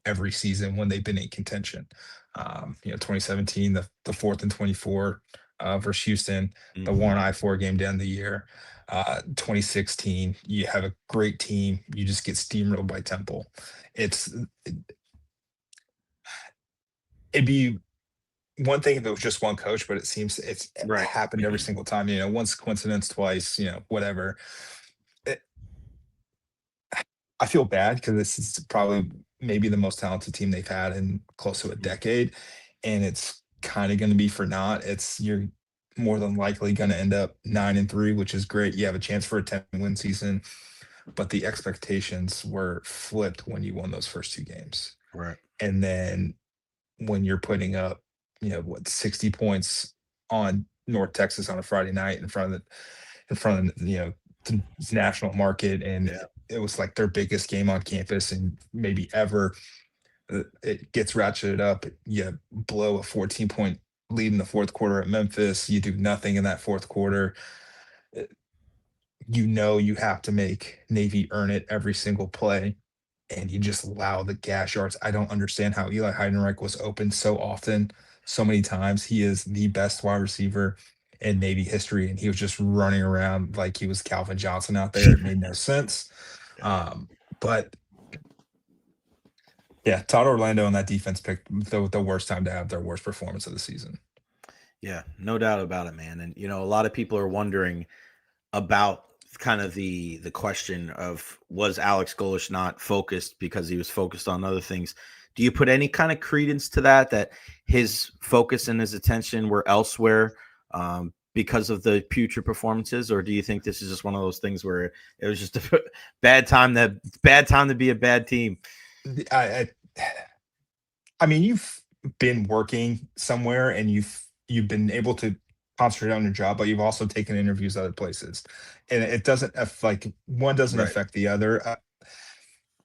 every season when they've been in contention. 2017, the 4th and 24 versus Houston, the Mhm. Warren I-4 game down the year. 2016, you have a great team, you just get steamrolled by Temple. It'd be one thing if it was just one coach, but it seems it's Right. happened every single time. Once coincidence, twice, whatever. It, I feel bad because this is probably maybe the most talented team they've had in close to a decade, and it's kind of going to be for naught. You're more than likely going to end up 9-3, which is great. You have a chance for a 10-win season, but the expectations were flipped when you won those first two games, Right. and then when you're putting up, 60 points on North Texas on a Friday night in front of the national market, and Yeah. it was like their biggest game on campus and maybe ever. It gets ratcheted up. You blow a 14-point lead in the fourth quarter at Memphis. You do nothing in that fourth quarter. Uh, you have to make Navy earn it every single play, and you just allow the gas yards. I don't understand how Eli Heidenreich was open so often, so many times. He is the best wide receiver in Navy history, and he was just running around like he was Calvin Johnson out there. It made no sense. But yeah, Todd Orlando and that defense picked the worst time to have their worst performance of the season. Yeah, no doubt about it, man. And a lot of people are wondering about kind of the question of, was Alex Golesh not focused because he was focused on other things? Do you put any kind of credence to that his focus and his attention were elsewhere because of the putrid performances, or do you think this is just one of those things where it was just a bad time to be a bad team? I mean, you've been working somewhere and you've been able to concentrate on your job, but you've also taken interviews other places, and it doesn't like one doesn't Right. affect the other.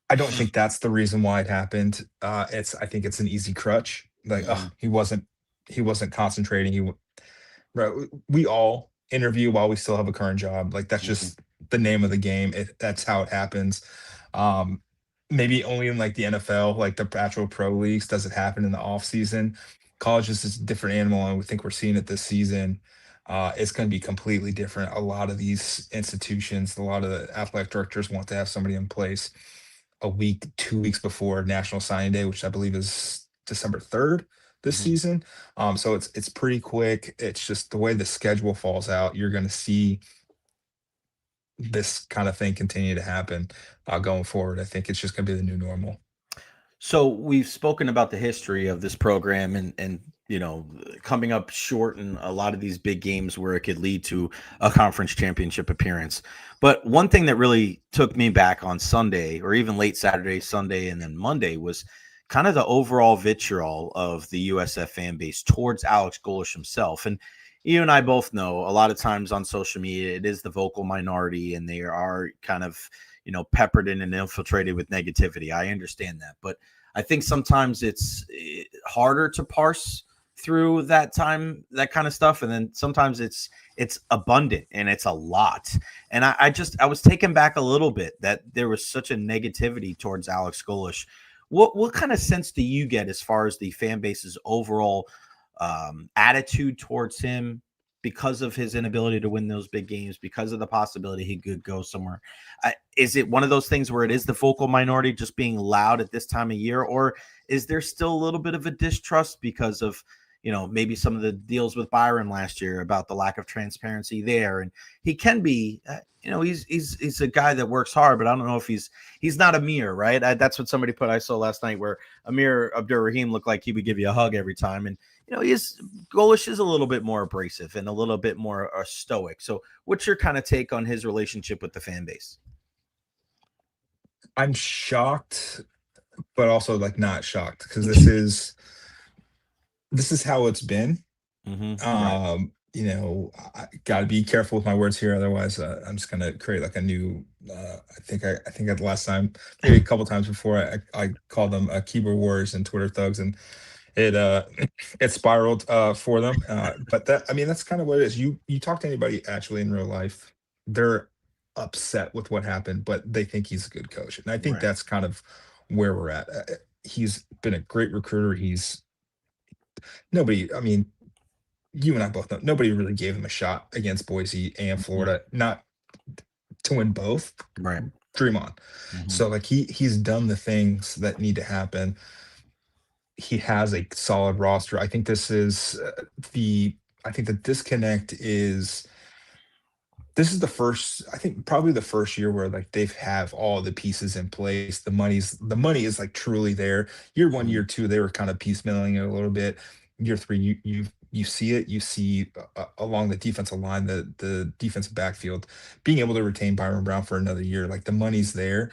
I don't think that's the reason why it happened. I think it's an easy crutch. Like, he wasn't concentrating. Right. We all interview while we still have a current job. Like, that's just the name of the game. That's how it happens. Maybe only in like the NFL, like the actual pro leagues, does it happen in the off season. College is just a different animal, and we think we're seeing it this season. It's going to be completely different. A lot of these institutions, a lot of the athletic directors want to have somebody in place a week, 2 weeks before National Signing Day, which I believe is December 3rd this season. So it's pretty quick. It's just the way the schedule falls out, you're going to see this kind of thing continue to happen going forward. I think it's just going to be the new normal. So we've spoken about the history of this program and coming up short in a lot of these big games where it could lead to a conference championship appearance. But one thing that really took me back on Sunday, or even late Saturday, Sunday, and then Monday, was kind of the overall vitriol of the USF fan base towards Alex Golesh himself. And you and I both know a lot of times on social media, it is the vocal minority, and they are kind of, peppered in and infiltrated with negativity. I understand that. But I think sometimes it's harder to parse through that kind of stuff. And then sometimes it's abundant and it's a lot. And I was taken back a little bit that there was such a negativity towards Alex Golesh. What kind of sense do you get as far as the fan base's overall attitude towards him because of his inability to win those big games, because of the possibility he could go somewhere? Is it one of those things where it is the vocal minority just being loud at this time of year, or is there still a little bit of a distrust because of, maybe some of the deals with Byron last year about the lack of transparency there? And he can be, he's a guy that works hard, but I don't know if he's not Amir, right? That's what somebody put, I saw last night, where Amir Abdur-Rahim looked like he would give you a hug every time. And, Golesh is a little bit more abrasive and a little bit more stoic. So what's your kind of take on his relationship with the fan base? I'm shocked, but also like not shocked, because this is how it's been. Right. I got to be careful with my words here, otherwise I'm just gonna create like a new. I think the last time, maybe a couple times before, I called them keyboard warriors and Twitter thugs, and it spiraled for them. But that's kind of what it is. You talk to anybody actually in real life, they're upset with what happened, but they think he's a good coach, and I think that's kind of where we're at. He's been a great recruiter. Nobody. I mean, you and I both know nobody really gave him a shot against Boise and Florida, not to win both. Right. Dream on. So like he's done the things that need to happen. He has a solid roster. I think this is the disconnect is this is the first, I think probably the first year where like they've have all the pieces in place. The money is like truly there. Year one, year two, they were kind of piecemealing it a little bit. Year three, you see it. You see along the defensive line, the defensive backfield, being able to retain Byron Brown for another year. Like the money's there.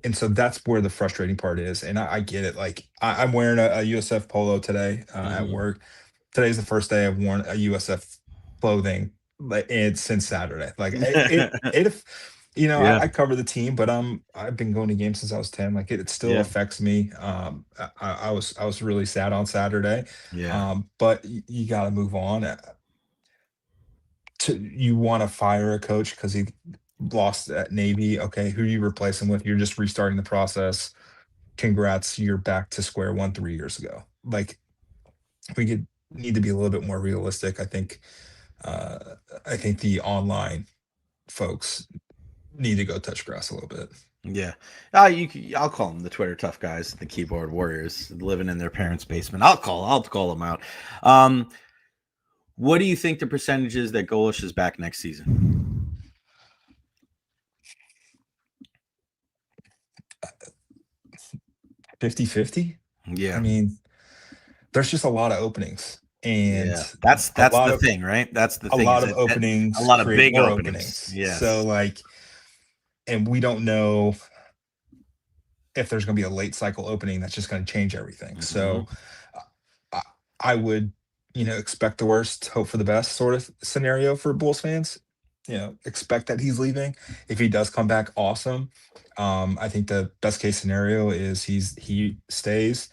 And so that's where the frustrating part is. And I get it. Like I'm wearing a USF polo today at work. Today's the first day I've worn a USF clothing since Saturday. Like I cover the team, but I've been going to games since I was 10. Like it still affects me. I was really sad on Saturday. But you got to move on. You want to fire a coach because he lost at Navy. Okay, who do you replace him with? You're just restarting the process. Congrats, you're back to square one 3 years ago. Like we need to be a little bit more realistic. I think the online folks need to go touch grass a little bit. Yeah. I'll call them the Twitter tough guys, the keyboard warriors living in their parents' basement. I'll call them out. What do you think the percentage is that Golesh is back next season? 50-50. I Yeah. mean, there's just a lot of openings, and Yeah. That's a lot the of thing, right? That's the a thing, lot is of that a openings lot of create big more openings. openings. So Yes. like, and we don't know if there's going to be a late cycle opening that's just going to change everything. Mhm. So I, I would, expect the worst, hope for the best sort of scenario for Bulls fans. Expect that he's leaving. If he does come back, awesome. I think the best case scenario is he stays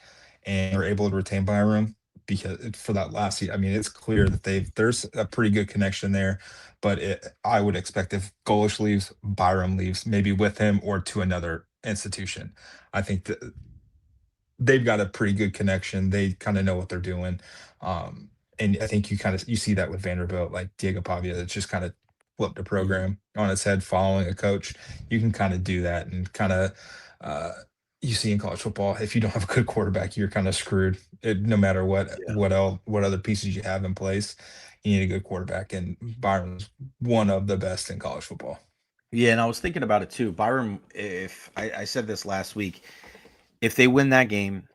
and are able to retain Byram, because for that last season, I mean, it's clear that there's a pretty good connection there. But I would expect if Golish leaves, Byram leaves, maybe with him or to another institution. I think that they've got a pretty good connection. They kind of know what they're doing. And I think you see that with Vanderbilt, like Diego Pavia, that's just kind of flipped the Mhm. program on its head following a coach. You can kind of do that, and kind of uh, you see in college football, if you don't have a good quarterback, you're kind of screwed. No matter Yeah. what other pieces you have in place, you need a good quarterback, and Byron's one of the best in college football. Yeah, and I was thinking about it too. Byram, if I said this last week, if they win that game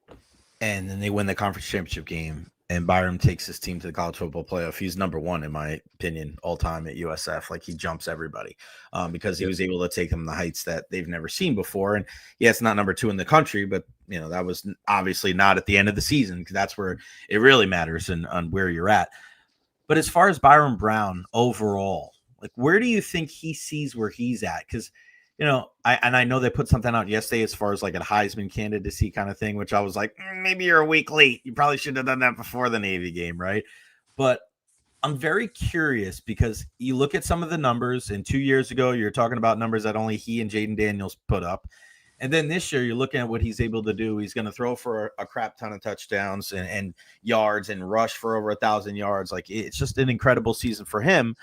and then they win the conference championship game and Byram takes his team to the college football playoff, he's number one, in my opinion, all time at USF. Like, he jumps everybody, because he Yep. was able to take them the heights that they've never seen before. And yeah, it's not number two in the country, but that was obviously not at the end of the season, because that's where it really matters and on where you're at. But as far as Byron Brown overall, like, where do you think he sees where he's at? Because, I know they put something out yesterday as far as like a Heisman candidacy kind of thing, which I was like, maybe you're a week late. You probably should have done that before the Navy game, right? But I'm very curious, because you look at some of the numbers, and 2 years ago, you're talking about numbers that only he and Jaden Daniels put up. And then this year, you're looking at what he's able to do. He's going to throw for a crap ton of touchdowns and yards, and rush for over 1,000 yards. Like, it's just an incredible season for him.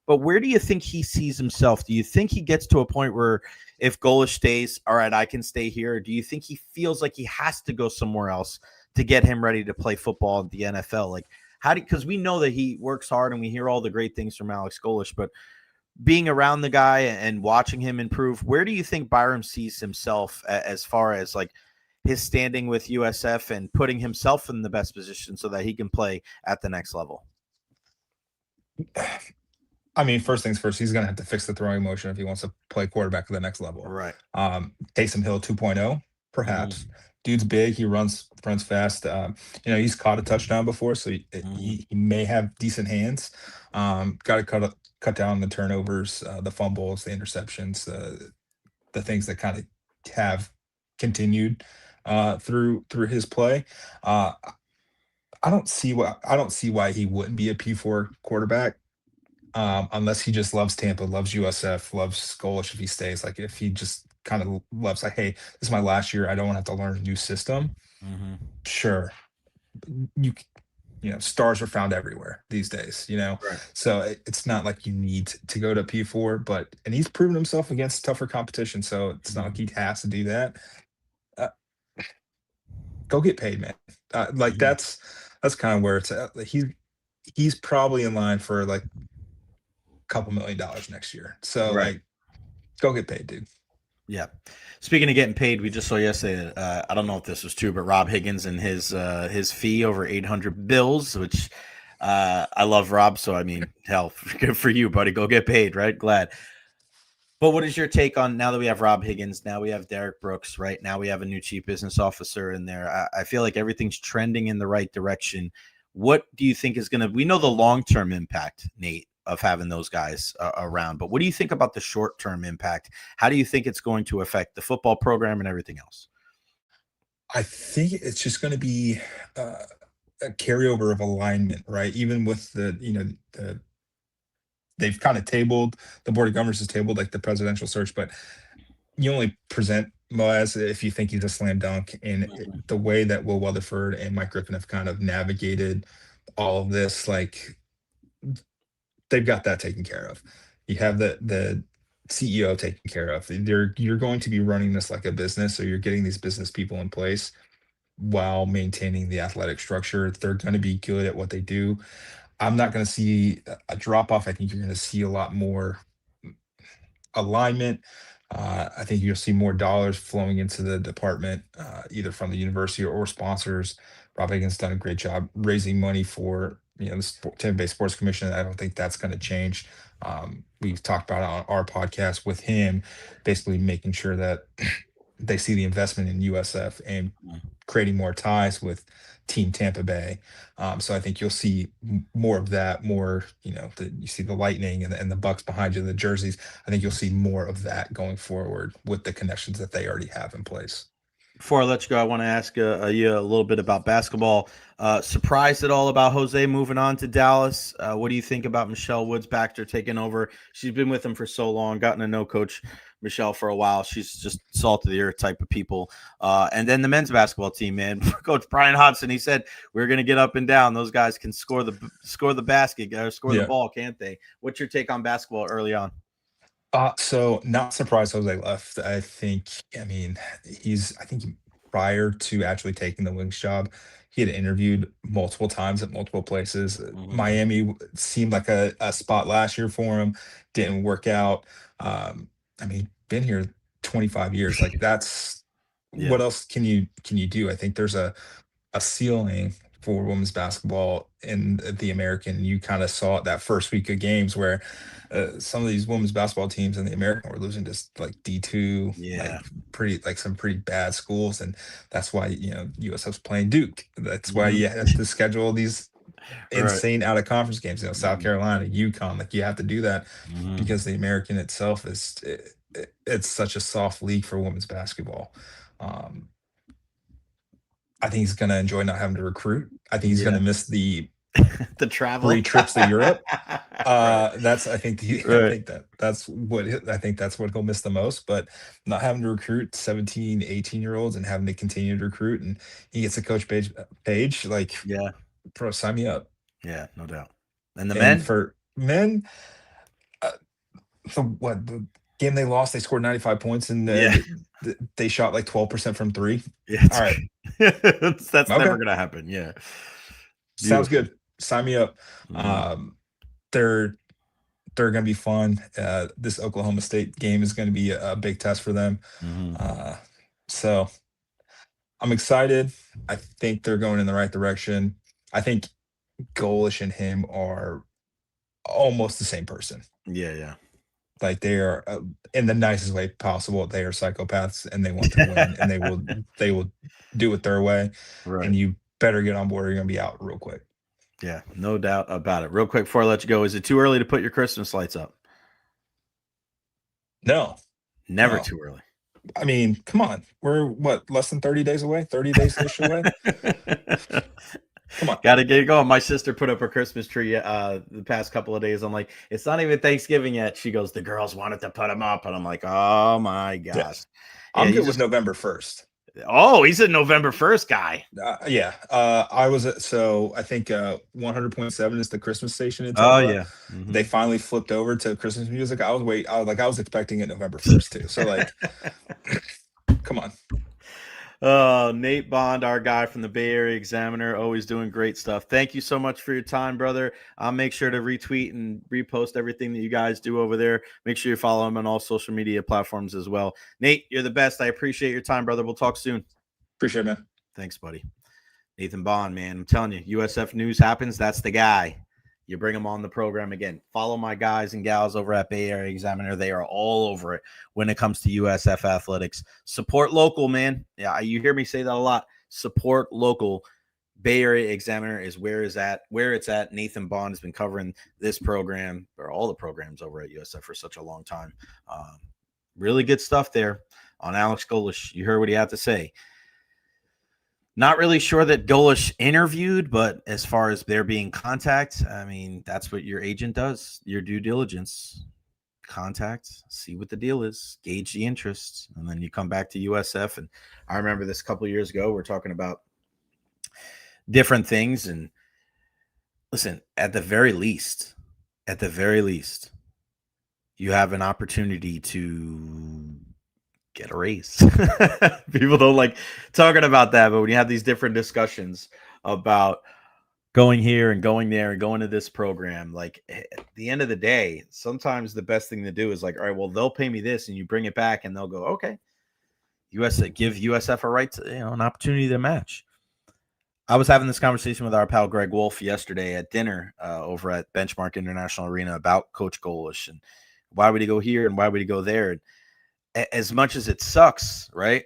But where do you think he sees himself? Do you think he gets to a point where, if Golesh stays, all right, I can stay here? Or do you think he feels like he has to go somewhere else to get him ready to play football in the NFL? Like, because we know that he works hard and we hear all the great things from Alex Golesh, but being around the guy and watching him improve, where do you think Byram sees himself as far as like his standing with USF and putting himself in the best position so that he can play at the next level? I mean, first things first, he's going to have to fix the throwing motion if he wants to play quarterback at the next level. Right. Taysom Hill 2.0, perhaps. Mm-hmm. Dude's big. He runs fast. He's caught a touchdown before, so Mm-hmm. he may have decent hands. Got to cut down the turnovers, the fumbles, the interceptions, the things that kind of have continued through his play. Uh, I don't see why he wouldn't be a P4 quarterback, unless he just loves Tampa, loves USF, loves Golesh if he stays. Like, if he just kind of loves, like, hey, this is my last year, I don't want to have to learn a new system. Mm-hmm. Sure, you stars are found everywhere these days. Right. So it's not like you need to go to P4, and he's proven himself against tougher competition. So it's not like he has to do that. Uh, Go get paid, man. Like, Mm-hmm. that's kind of where it's at. Like, he's probably in line for like couple $1 million next year. So Right. like, go get paid, dude. Yeah. Speaking of getting paid, we just saw yesterday. I don't know if this was true, but Rob Higgins and his fee over 800 bills, which I love Rob. So I mean, hell, good for you, buddy. Go get paid, right? Glad. But what is your take on, now that we have Rob Higgins, now we have Derek Brooks, right? Now we have a new chief business officer in there. I feel like everything's trending in the right direction. What do you think is going to, we know the long-term impact, Nate, of having those guys around, but what do you think about the short-term impact? How do you think it's going to affect the football program and everything else? I think it's just going to be uh, a carryover of alignment, right? Even with they've kind of tabled, the board of governors has tabled like the presidential search, but you only present Moaz if you think he's a slam dunk. And Mhm. the way that Will Weatherford and Mike Griffin have kind of navigated all of this, like, they've got that taken care of. You have the CEO taken care of. You're going to be running this like a business, so you're getting these business people in place while maintaining the athletic structure. They're going to be good at what they do. I'm not going to see a drop off. I think you're going to see a lot more alignment. I think you'll see more dollars flowing into the department, either from the university or sponsors. Rob Higgins done a great job raising money for the Tampa Bay Sports Commission. I don't think that's going to change. We've talked about it on our podcast with him, basically making sure that they see the investment in USF and creating more ties with Team Tampa Bay. So I think you'll see more of that. More, you see the Lightning and the Bucks behind you, the jerseys. I think you'll see more of that going forward with the connections that they already have in place. Before I let you go, I want to ask you a little bit about basketball. Surprised at all about Jose moving on to Dallas? What do you think about Michelle Woods-Baxter taking over? She's been with him for so long, gotten to know Coach Michelle for a while. She's just salt of the earth type of people. And then the men's basketball team, man, Coach Brian Hodgson, he said we're going to get up and down. Those guys can score the basket or score the ball, can't they? What's your take on basketball early on? So not surprised Jose left. I think prior to actually taking the Wings job, he had interviewed multiple times at multiple places. Miami seemed like a spot last year for him, didn't work out. Been here 25 years. Like that's what else can you do? I think there's a ceiling for women's basketball in the American. You kind of saw it that first week of games where some of these women's basketball teams in the American were losing just like D2, some pretty bad schools, and that's why USF's playing Duke. That's why you have to schedule these insane out of conference games. South Carolina, UConn, like you have to do that because the American itself it's such a soft league for women's basketball. I think he's going to enjoy not having to recruit. I think he's going to miss the travel 3 trips to Europe. That's I think that's what he'll miss the most. But not having to recruit 17, 18-year-olds and having to continue to recruit, and he gets a Coach Page, like bro, sign me up. Yeah, no doubt. And men? For men, the game they lost, they scored 95 points and they shot like 12% from 3. Yeah, all right. That's never gonna happen. Yeah. Sounds good. Sign me up. They're gonna be fun. This Oklahoma State game is gonna be a big test for them. So I'm excited. I think they're going in the right direction. I think Golesh and him are almost the same person. Yeah. Like they are, in the nicest way possible, they are psychopaths and they want to win, and they will do it their way. Right. And you better get on board or you're gonna be out real quick. Yeah, no doubt about it. Real quick before I let you go, is it too early to put your Christmas lights up? No. Never too early. I mean, come on. We're less than 30 days away? 30 days-ish away? Come on. Got to get it going. My sister put up her Christmas tree the past couple of days. I'm like, it's not even Thanksgiving yet. She goes, the girls wanted to put them up. And I'm like, oh, my gosh. Yeah. I'm good with November 1st. Oh, he's a November 1st guy. I was I think 100.7 is the Christmas station in Tampa. Oh, yeah. They finally flipped over to Christmas music. I was expecting it November 1st too. So like, come on. Nate Bond, our guy from the Bay Area Examiner, always doing great stuff. Thank you so much for your time, brother. I'll make sure to retweet and repost everything that you guys do over there. Make sure you follow him on all social media platforms as well. Nate, you're the best. I appreciate your time, brother. We'll talk soon. Appreciate it, man. Thanks, buddy. Nathan Bond, man. I'm telling you, USF news happens. That's the guy. You bring them on the program again. Follow my guys and gals over at Bay Area Examiner. They are all over it when it comes to USF athletics. Support local, man. Yeah, you hear me say that a lot. Support local. Bay Area Examiner is where it's at. Nathan Bond has been covering this program or all the programs over at USF for such a long time. Really good stuff there on Alex Golesh. You heard what he had to say. Not really sure that Golesh interviewed, but as far as there being contact, I mean, that's what your agent does, your due diligence. Contact, see what the deal is, gauge the interest, and then you come back to USF. And I remember this a couple of years ago, we're talking about different things. And listen, at the very least, you have an opportunity to get a raise. People don't like talking about that, but when you have these different discussions about going here and going there and going to this program. Like at the end of the day, sometimes the best thing to do is like, all right, well, they'll pay me this, and you bring it back and they'll go, okay, give USF a right to, an opportunity to match. I was having this conversation with our pal Greg Wolf yesterday at dinner over at Benchmark International Arena about Coach Golesh and why would he go here and why would he go there. And as much as it sucks, right?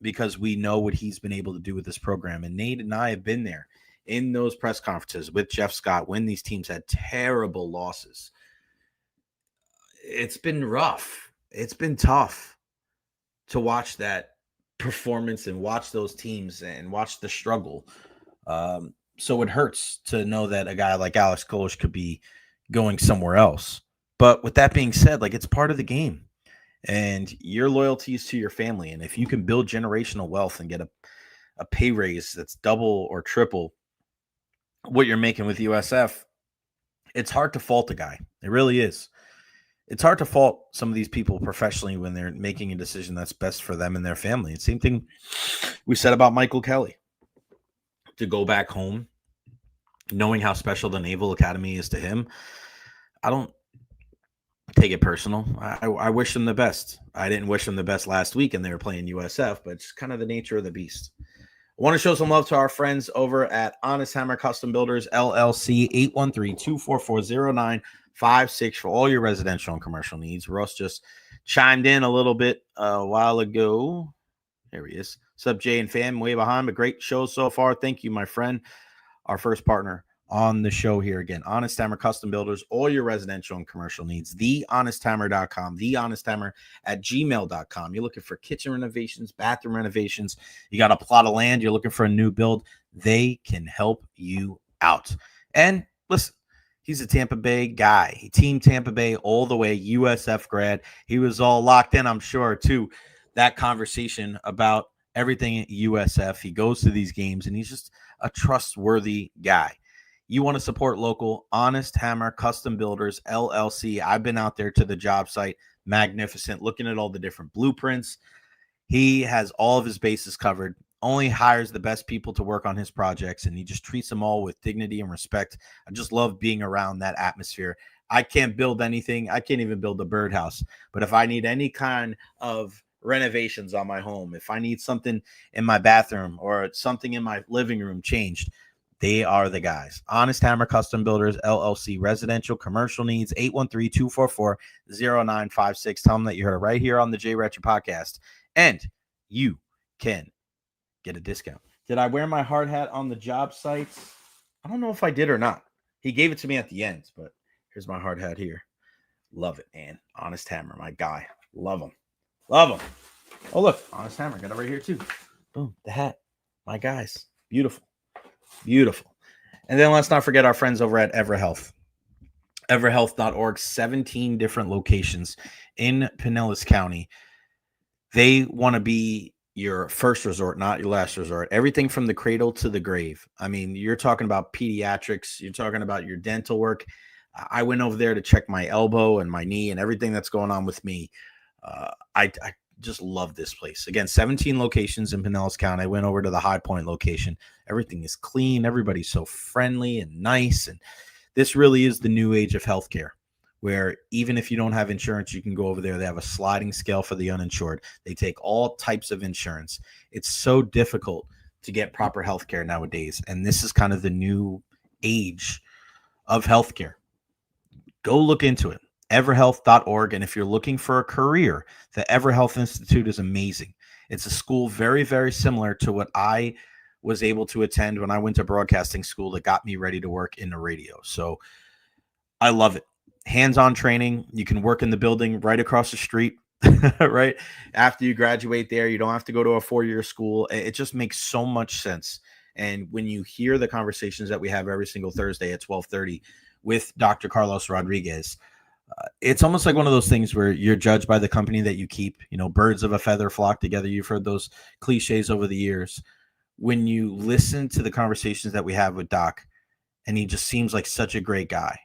Because we know what he's been able to do with this program. And Nate and I have been there in those press conferences with Jeff Scott when these teams had terrible losses. It's been rough. It's been tough to watch that performance and watch those teams and watch the struggle. So it hurts to know that a guy like Alex Golesh could be going somewhere else. But with that being said, like, it's part of the game. And your loyalty is to your family. And if you can build generational wealth and get a pay raise that's double or triple what you're making with USF, it's hard to fault a guy. It really is. It's hard to fault some of these people professionally when they're making a decision that's best for them and their family. It's the same thing we said about Michael Kelly. To go back home, knowing how special the Naval Academy is to him, I don't take it personal. I wish them the best. I didn't wish them the best last week and they were playing USF, but it's kind of the nature of the beast. I want to show some love to our friends over at Honest Hammer Custom Builders, LLC, 813-244-0956 for all your residential and commercial needs. Ross just chimed in a little bit a while ago. There he is. What's up, Jay and fam? Way behind, but great show so far. Thank you, my friend. Our first partner on the show here again. Honest Hammer Custom Builders, all your residential and commercial needs. TheHonestHammer.com, TheHonestHammer@gmail.com. You're looking for kitchen renovations, bathroom renovations. You got a plot of land. You're looking for a new build. They can help you out. And listen, he's a Tampa Bay guy. Team Tampa Bay all the way, USF grad. He was all locked in, I'm sure, too. That conversation about everything at USF. He goes to these games, and he's just a trustworthy guy. You want to support local, Honest Hammer Custom Builders, LLC. I've been out there to the job site. Magnificent. Looking at all the different blueprints. He has all of his bases covered. Only hires the best people to work on his projects, and he just treats them all with dignity and respect. I just love being around that atmosphere. I can't build anything. I can't even build a birdhouse. But if I need any kind of renovations on my home, if I need something in my bathroom or something in my living room changed, they are the guys. Honest Hammer Custom Builders, LLC, residential, commercial needs, 813-244-0956. Tell them that you heard it right here on the Jay Recher podcast, and you can get a discount. Did I wear my hard hat on the job sites? I don't know if I did or not. He gave it to me at the end, but here's my hard hat here. Love it, man. Honest Hammer, my guy. Love him. Love them. Oh, look. Honest Hammer. Got it right here, too. Boom. The hat. My guys. Beautiful. Beautiful. And then let's not forget our friends over at EverHealth. EverHealth.org. 17 different locations in Pinellas County. They want to be your first resort, not your last resort. Everything from the cradle to the grave. I mean, you're talking about pediatrics. You're talking about your dental work. I went over there to check my elbow and my knee and everything that's going on with me. I just love this place. Again, 17 locations in Pinellas County. I went over to the High Point location. Everything is clean. Everybody's so friendly and nice. And this really is the new age of healthcare, where even if you don't have insurance, you can go over there. They have a sliding scale for the uninsured. They take all types of insurance. It's so difficult to get proper healthcare nowadays. And this is kind of the new age of healthcare. Go look into it. everhealth.org. And if you're looking for a career, the EverHealth Institute is amazing. It's a school very, very similar to what I was able to attend when I went to broadcasting school that got me ready to work in the radio. So I love it. Hands-on training. You can work in the building right across the street, right? After you graduate there, you don't have to go to a 4-year school. It just makes so much sense. And when you hear the conversations that we have every single Thursday at 12:30 with Dr. Carlos Rodriguez, it's almost like one of those things where you're judged by the company that you keep. You know, birds of a feather flock together. You've heard those cliches over the years. When you listen to the conversations that we have with Doc, and he just seems like such a great guy.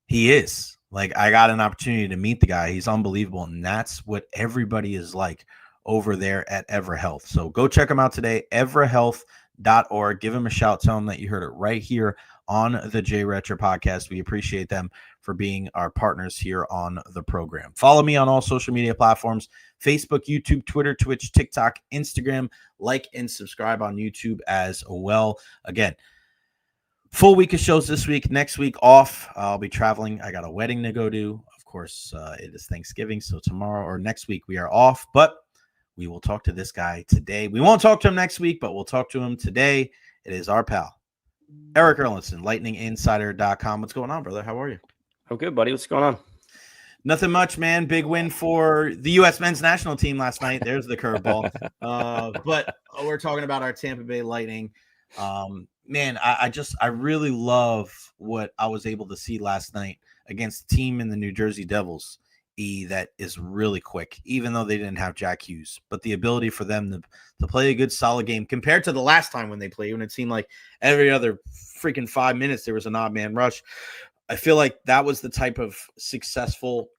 He is. Like, I got an opportunity to meet the guy. He's unbelievable. And that's what everybody is like over there at EverHealth. So go check them out today, everhealth.org. jrecher.org. Give them a shout. Tell them that you heard it right here on the Recher podcast. We appreciate them for being our partners here on the program. Follow me on all social media platforms: Facebook, YouTube, Twitter, Twitch, TikTok, Instagram. Like and subscribe on YouTube as well. Again, full week of shows this week. Next week off. I'll be traveling. I got a wedding to go to. Of course, it is Thanksgiving, so tomorrow or next week we are off. But we will talk to this guy today. We won't talk to him next week, but we'll talk to him today. It is our pal, Erik Erlendsson, lightninginsider.com. What's going on, brother? How are you? I'm good, buddy. What's going on? Nothing much, man. Big win for the U.S. men's national team last night. There's the curveball. But we're talking about our Tampa Bay Lightning. Man, I really love what I was able to see last night against a team in the New Jersey Devils that is really quick, even though they didn't have Jack Hughes. But the ability for them to play a good, solid game compared to the last time when they played, when it seemed like every other freaking 5 minutes there was an odd man rush. I feel like that was the type of successful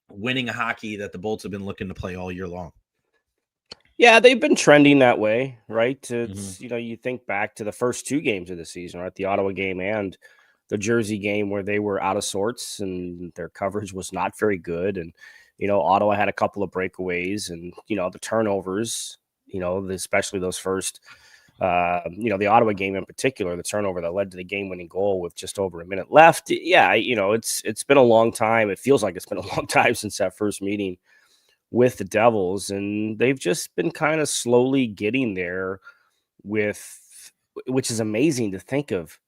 winning hockey that the Bolts have been looking to play all year long. Yeah, they've been trending that way, right? It's you think back to the first 2 games of the season, right? The Ottawa game and the Jersey game, where they were out of sorts and their coverage was not very good. And, Ottawa had a couple of breakaways and, the turnovers, especially those first, the Ottawa game in particular, the turnover that led to the game-winning goal with just over a minute left. Yeah, it's been a long time. It feels like it's been a long time since that first meeting with the Devils, and they've just been kind of slowly getting there which is amazing to think of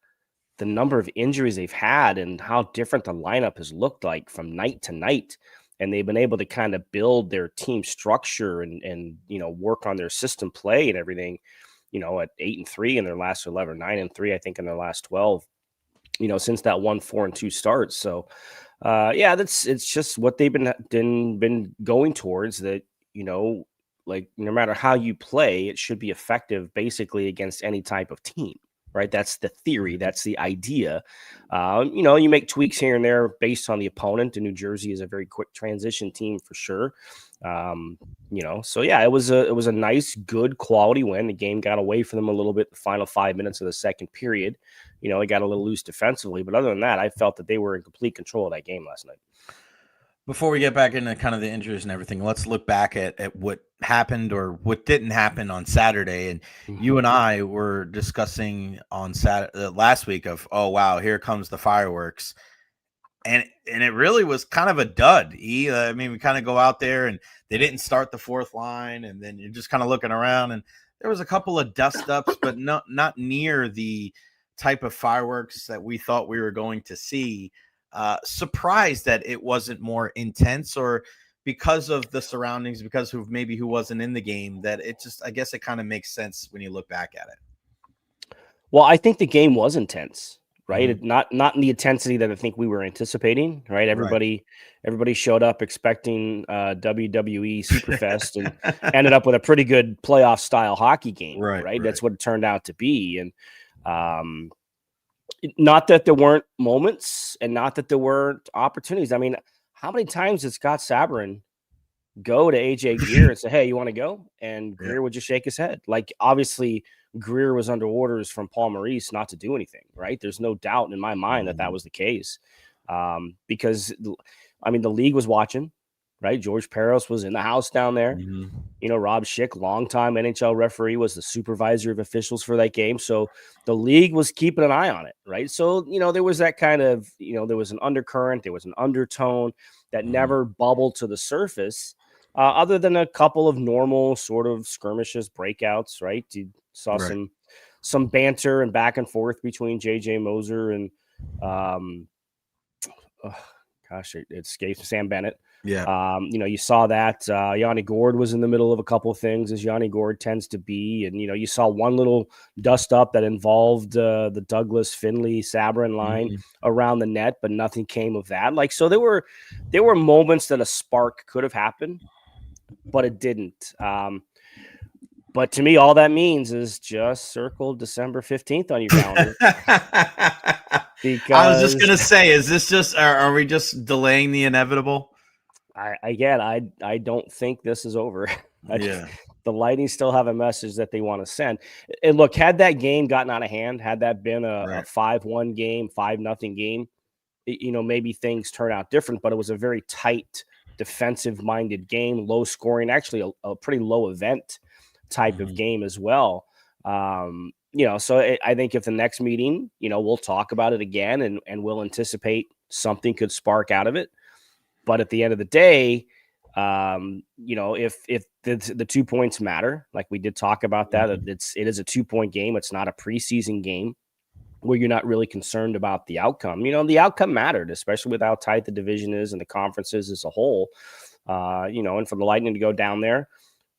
the number of injuries they've had and how different the lineup has looked like from night to night. And they've been able to kind of build their team structure and work on their system play and everything, at 8-3 in their last 11, 9-3, I think in their last 12, since that 1-4-2 start. So, it's just what they've been going towards, that, like no matter how you play, it should be effective basically against any type of team. Right. That's the theory. That's the idea. You make tweaks here and there based on the opponent. And New Jersey is a very quick transition team for sure. So yeah, it was a nice, good quality win. The game got away from them a little bit the final 5 minutes of the second period. It got a little loose defensively, but other than that, I felt that they were in complete control of that game last night. Before we get back into kind of the injuries and everything, let's look back at what happened or what didn't happen on Saturday. And you and I were discussing on Saturday last week of, oh, wow, here comes the fireworks. And it really was kind of a dud. We kind of go out there and they didn't start the fourth line. And then you're just kind of looking around and there was a couple of dust ups, but not near the type of fireworks that we thought we were going to see. Surprised that it wasn't more intense, or because of the surroundings, because who wasn't in the game, that it just, I guess it kind of makes sense when you look back at it. Well, I think the game was intense, right? Mm-hmm. Not in the intensity that I think we were anticipating, right? Everybody showed up expecting WWE Superfest and ended up with a pretty good playoff style hockey game, right? That's what it turned out to be. And, not that there weren't moments and not that there weren't opportunities. I mean, how many times did Scott Sabourin go to AJ Greer and say, hey, you want to go? And Greer would just shake his head. Like, obviously, Greer was under orders from Paul Maurice not to do anything, right? There's no doubt in my mind that was the case. Because, the league was watching, right? George Peros was in the house down there. Mm-hmm. Rob Schick, longtime NHL referee, was the supervisor of officials for that game. So the league was keeping an eye on it, right? So, there was that kind of, there was an undercurrent, there was an undertone that never bubbled to the surface, other than a couple of normal sort of skirmishes, breakouts, right? You saw some banter and back and forth between JJ Moser and, it escapes Sam Bennett. Yeah. You saw that Yanni Gourde was in the middle of a couple of things, as Yanni Gourde tends to be. And, you saw one little dust up that involved the Douglas Finley Sabourin line around the net, but nothing came of that. So there were moments that a spark could have happened, but it didn't. But to me, all that means is just circle December 15th on your calendar. Because I was just going to say, is this just, are we just delaying the inevitable? I don't think this is over. the Lightning still have a message that they want to send. And look, had that game gotten out of hand, had that been a 5-1 game, 5-0 game, maybe things turn out different, but it was a very tight defensive minded game, low scoring, actually a pretty low event type of game as well. So I think if the next meeting, we'll talk about it again and we'll anticipate something could spark out of it. But at the end of the day, if the 2 points matter, like we did talk about that, it is a 2-point game. It's not a preseason game where you're not really concerned about the outcome. The outcome mattered, especially with how tight the division is and the conferences as a whole. And for the Lightning to go down there,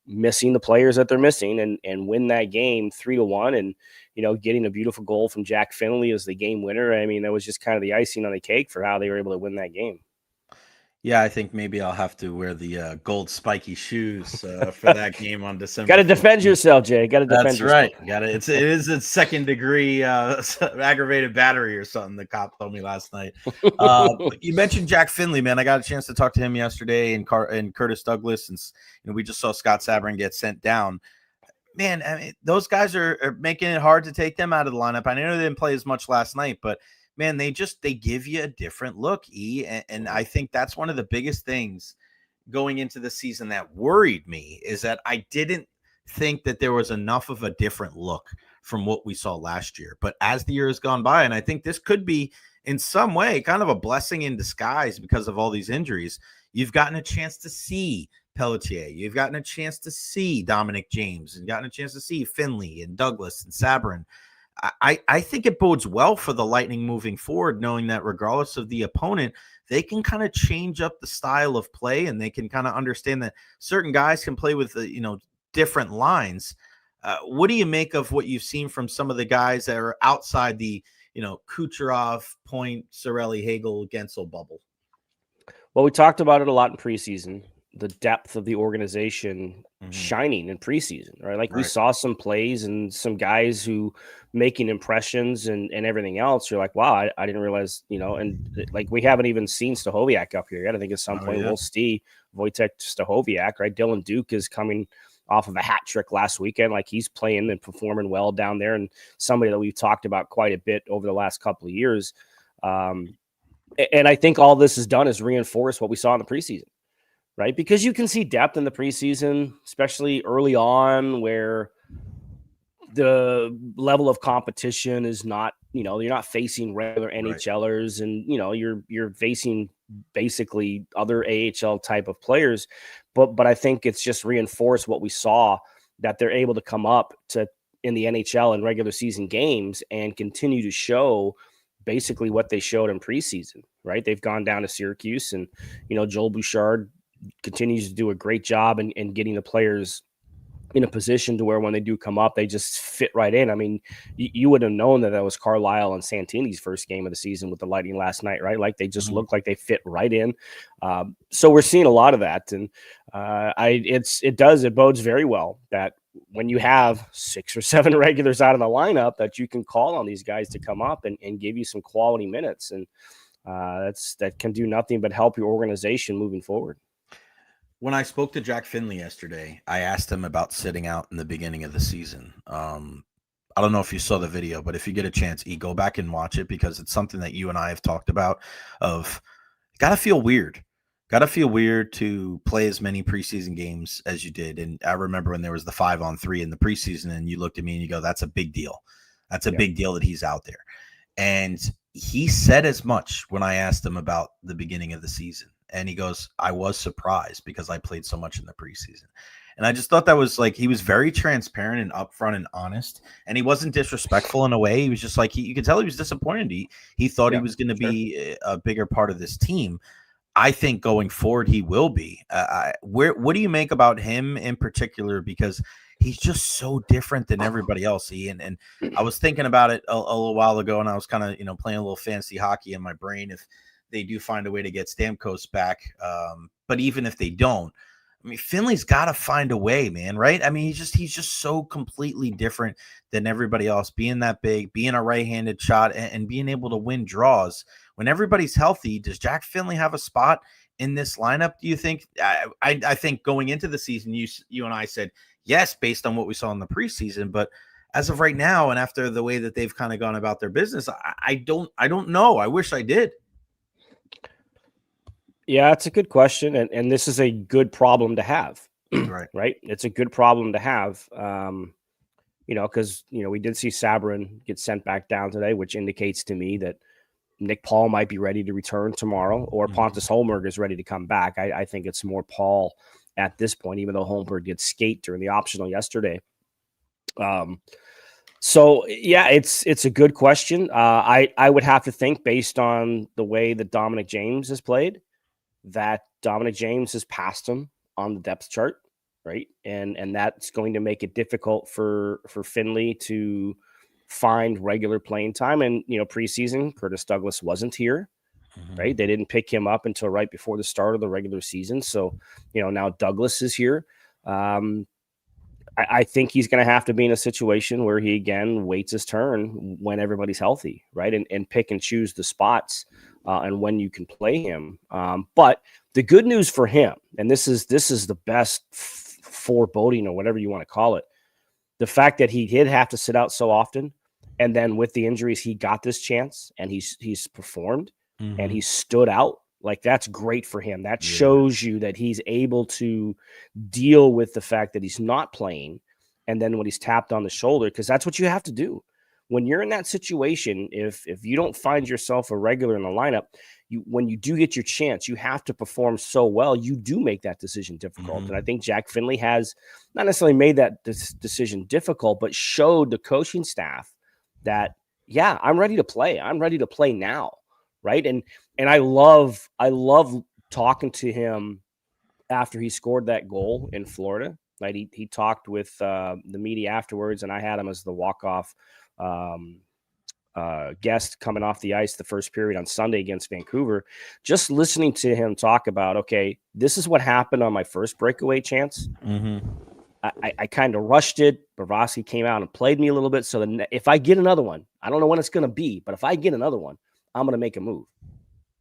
missing the players that they're missing and win that game 3-1 and, getting a beautiful goal from Jack Finley as the game winner. I mean, that was just kind of the icing on the cake for how they were able to win that game. Yeah, I think maybe I'll have to wear the gold spiky shoes for that game on December. Got to defend yourself, Jay. Got to defend That's yourself. right. Got it. It is a second-degree aggravated battery or something. The cop told me last night. You mentioned Jack Finley, man. I got a chance to talk to him yesterday, and Curtis Douglas, and we just saw Scott Sabourin get sent down. Man, I mean, those guys are making it hard to take them out of the lineup. I know they didn't play as much last night, but man, they give you a different look, and I think that's one of the biggest things going into the season that worried me, is that I didn't think that there was enough of a different look from what we saw last year. But as the year has gone by, and I think this could be in some way kind of a blessing in disguise because of all these injuries, you've gotten a chance to see Pelletier, you've gotten a chance to see Dominic James, and gotten a chance to see Finley and Douglas and Sabourin. I think it bodes well for the Lightning moving forward, knowing that regardless of the opponent, they can kind of change up the style of play, and they can kind of understand that certain guys can play with different lines. What do you make of what you've seen from some of the guys that are outside the Kucherov, Point, Cirelli, Hagel, Gensel bubble? Well, we talked about it a lot in preseason. The depth of the organization shining in preseason, right? Like we saw some plays and some guys who making impressions and everything else. You're like, wow, I didn't realize, and like we haven't even seen Stahoviak up here yet. I think at some point we'll see Wojtek Stahoviak, right? Dylan Duke is coming off of a hat trick last weekend. Like he's playing and performing well down there, and somebody that we've talked about quite a bit over the last couple of years. And I think all this has done is reinforce what we saw in the preseason. Right, because you can see depth in the preseason, especially early on, where the level of competition is not, you're not facing regular NHLers, and you're facing basically other AHL type of players. But I think it's just reinforced what we saw, that they're able to come up to in the NHL and regular season games and continue to show basically what they showed in preseason. Right, they've gone down to Syracuse, and Joel Bouchard continues to do a great job in getting the players in a position to where when they do come up, they just fit right in. I mean, you would have known that was Carlisle and Santini's first game of the season with the Lightning last night, right? Like they just look like they fit right in. So we're seeing a lot of that, and it bodes very well that when you have 6 or 7 regulars out of the lineup, that you can call on these guys to come up and give you some quality minutes, and that can do nothing but help your organization moving forward. When I spoke to Jack Finley yesterday, I asked him about sitting out in the beginning of the season. I don't know if you saw the video, but if you get a chance, go back and watch it, because it's something that you and I have talked about of got to feel weird. Got to feel weird to play as many preseason games as you did. And I remember when there was the 5-on-3 in the preseason, and you looked at me and you go, that's a big deal. That's a big deal that he's out there. And he said as much when I asked him about the beginning of the season. And he goes, I was surprised because I played so much in the preseason. And I just thought that was like, he was very transparent and upfront and honest. And he wasn't disrespectful in a way. He was just like, you could tell he was disappointed. He thought he was going to be a bigger part of this team. I think going forward, he will be. What do you make about him in particular? Because he's just so different than everybody else. And I was thinking about it a little while ago, and I was kind of, playing a little fantasy hockey in my brain. If they do find a way to get Stamkos back. But even if they don't, I mean, Finley's got to find a way, man, right? I mean, he's just so completely different than everybody else, being that big, being a right-handed shot, and being able to win draws. When everybody's healthy, does Jack Finley have a spot in this lineup, do you think? I think going into the season, you and I said, Yes, based on what we saw in the preseason, but as of right now, and after the way that they've kind of gone about their business, I don't know. I wish I did. Yeah, it's a good question, and this is a good problem to have. Right. Right? It's a good problem to have. Because we did see Sabrin get sent back down today, which indicates to me that Nick Paul might be ready to return tomorrow, or Pontus Holmberg is ready to come back. I think it's more Paul at this point, even though Holmberg did skate during the optional yesterday. So yeah, it's a good question. I would have to think, based on the way that Dominic James has played, that Dominic James has passed him on the depth chart, right? And that's going to make it difficult for Finley to find regular playing time. And preseason, Curtis Douglas wasn't here, right? They didn't pick him up until right before the start of the regular season. So now Douglas is here. I think he's going to have to be in a situation where he again waits his turn when everybody's healthy, right? And pick and choose the spots and when you can play him. But the good news for him, and this is the best foreboding or whatever you want to call it, the fact that he did have to sit out so often, and then with the injuries, he got this chance and he's performed and he stood out. Like, that's great for him. That shows you that he's able to deal with the fact that he's not playing. And then when he's tapped on the shoulder, because that's what you have to do. When you're in that situation, if you don't find yourself a regular in the lineup, when you do get your chance, you have to perform so well, you do make that decision difficult. And I think Jack Finley has not necessarily made that decision difficult, but showed the coaching staff that, yeah, I'm ready to play. I'm ready to play now. Right. And I love talking to him after he scored that goal in Florida. Right. He talked with the media afterwards, and I had him as the walk-off guest coming off the ice the first period on Sunday against Vancouver. Just listening to him talk about, okay, this is what happened on my first breakaway chance. I kind of rushed it. Bobrovsky came out and played me a little bit. So if I get another one, I don't know when it's going to be, but if I get another one, I'm going to make a move.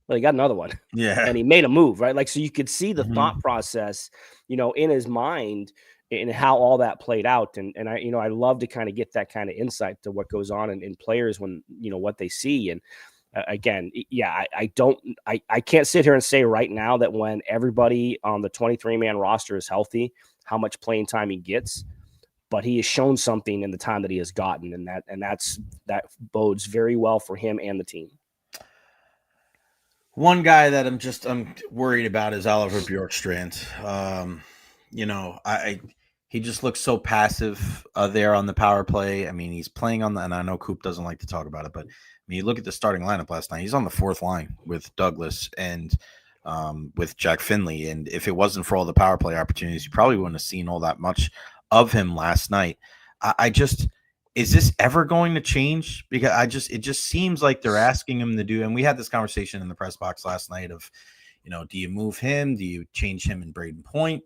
Well, he got another one. Yeah. And he made a move, right? Like, so you could see the thought process, in his mind and how all that played out. And I love to kind of get that kind of insight to what goes on in players when, what they see. And again, yeah, I can't sit here and say right now that when everybody on the 23-man roster is healthy, how much playing time he gets, but he has shown something in the time that he has gotten. And that bodes very well for him and the team. One guy that I'm worried about is Oliver Bjorkstrand. He just looks so passive there on the power play. I mean, he's playing on and I know Coop doesn't like to talk about it, but I mean, you look at the starting lineup last night, he's on the fourth line with Douglas and with Jack Finley. And if it wasn't for all the power play opportunities, you probably wouldn't have seen all that much of him last night. Is this ever going to change? Because it just seems like they're asking him to do, and we had this conversation in the press box last night of, do you move him? Do you change him in Braden Point?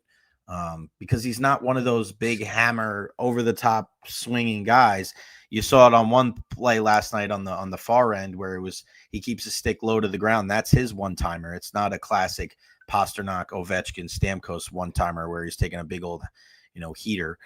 Because he's not one of those big hammer over the top swinging guys. You saw it on one play last night on the far end where he keeps his stick low to the ground. That's his one timer. It's not a classic Pasternak, Ovechkin, Stamkos one timer where he's taking a big old, heater.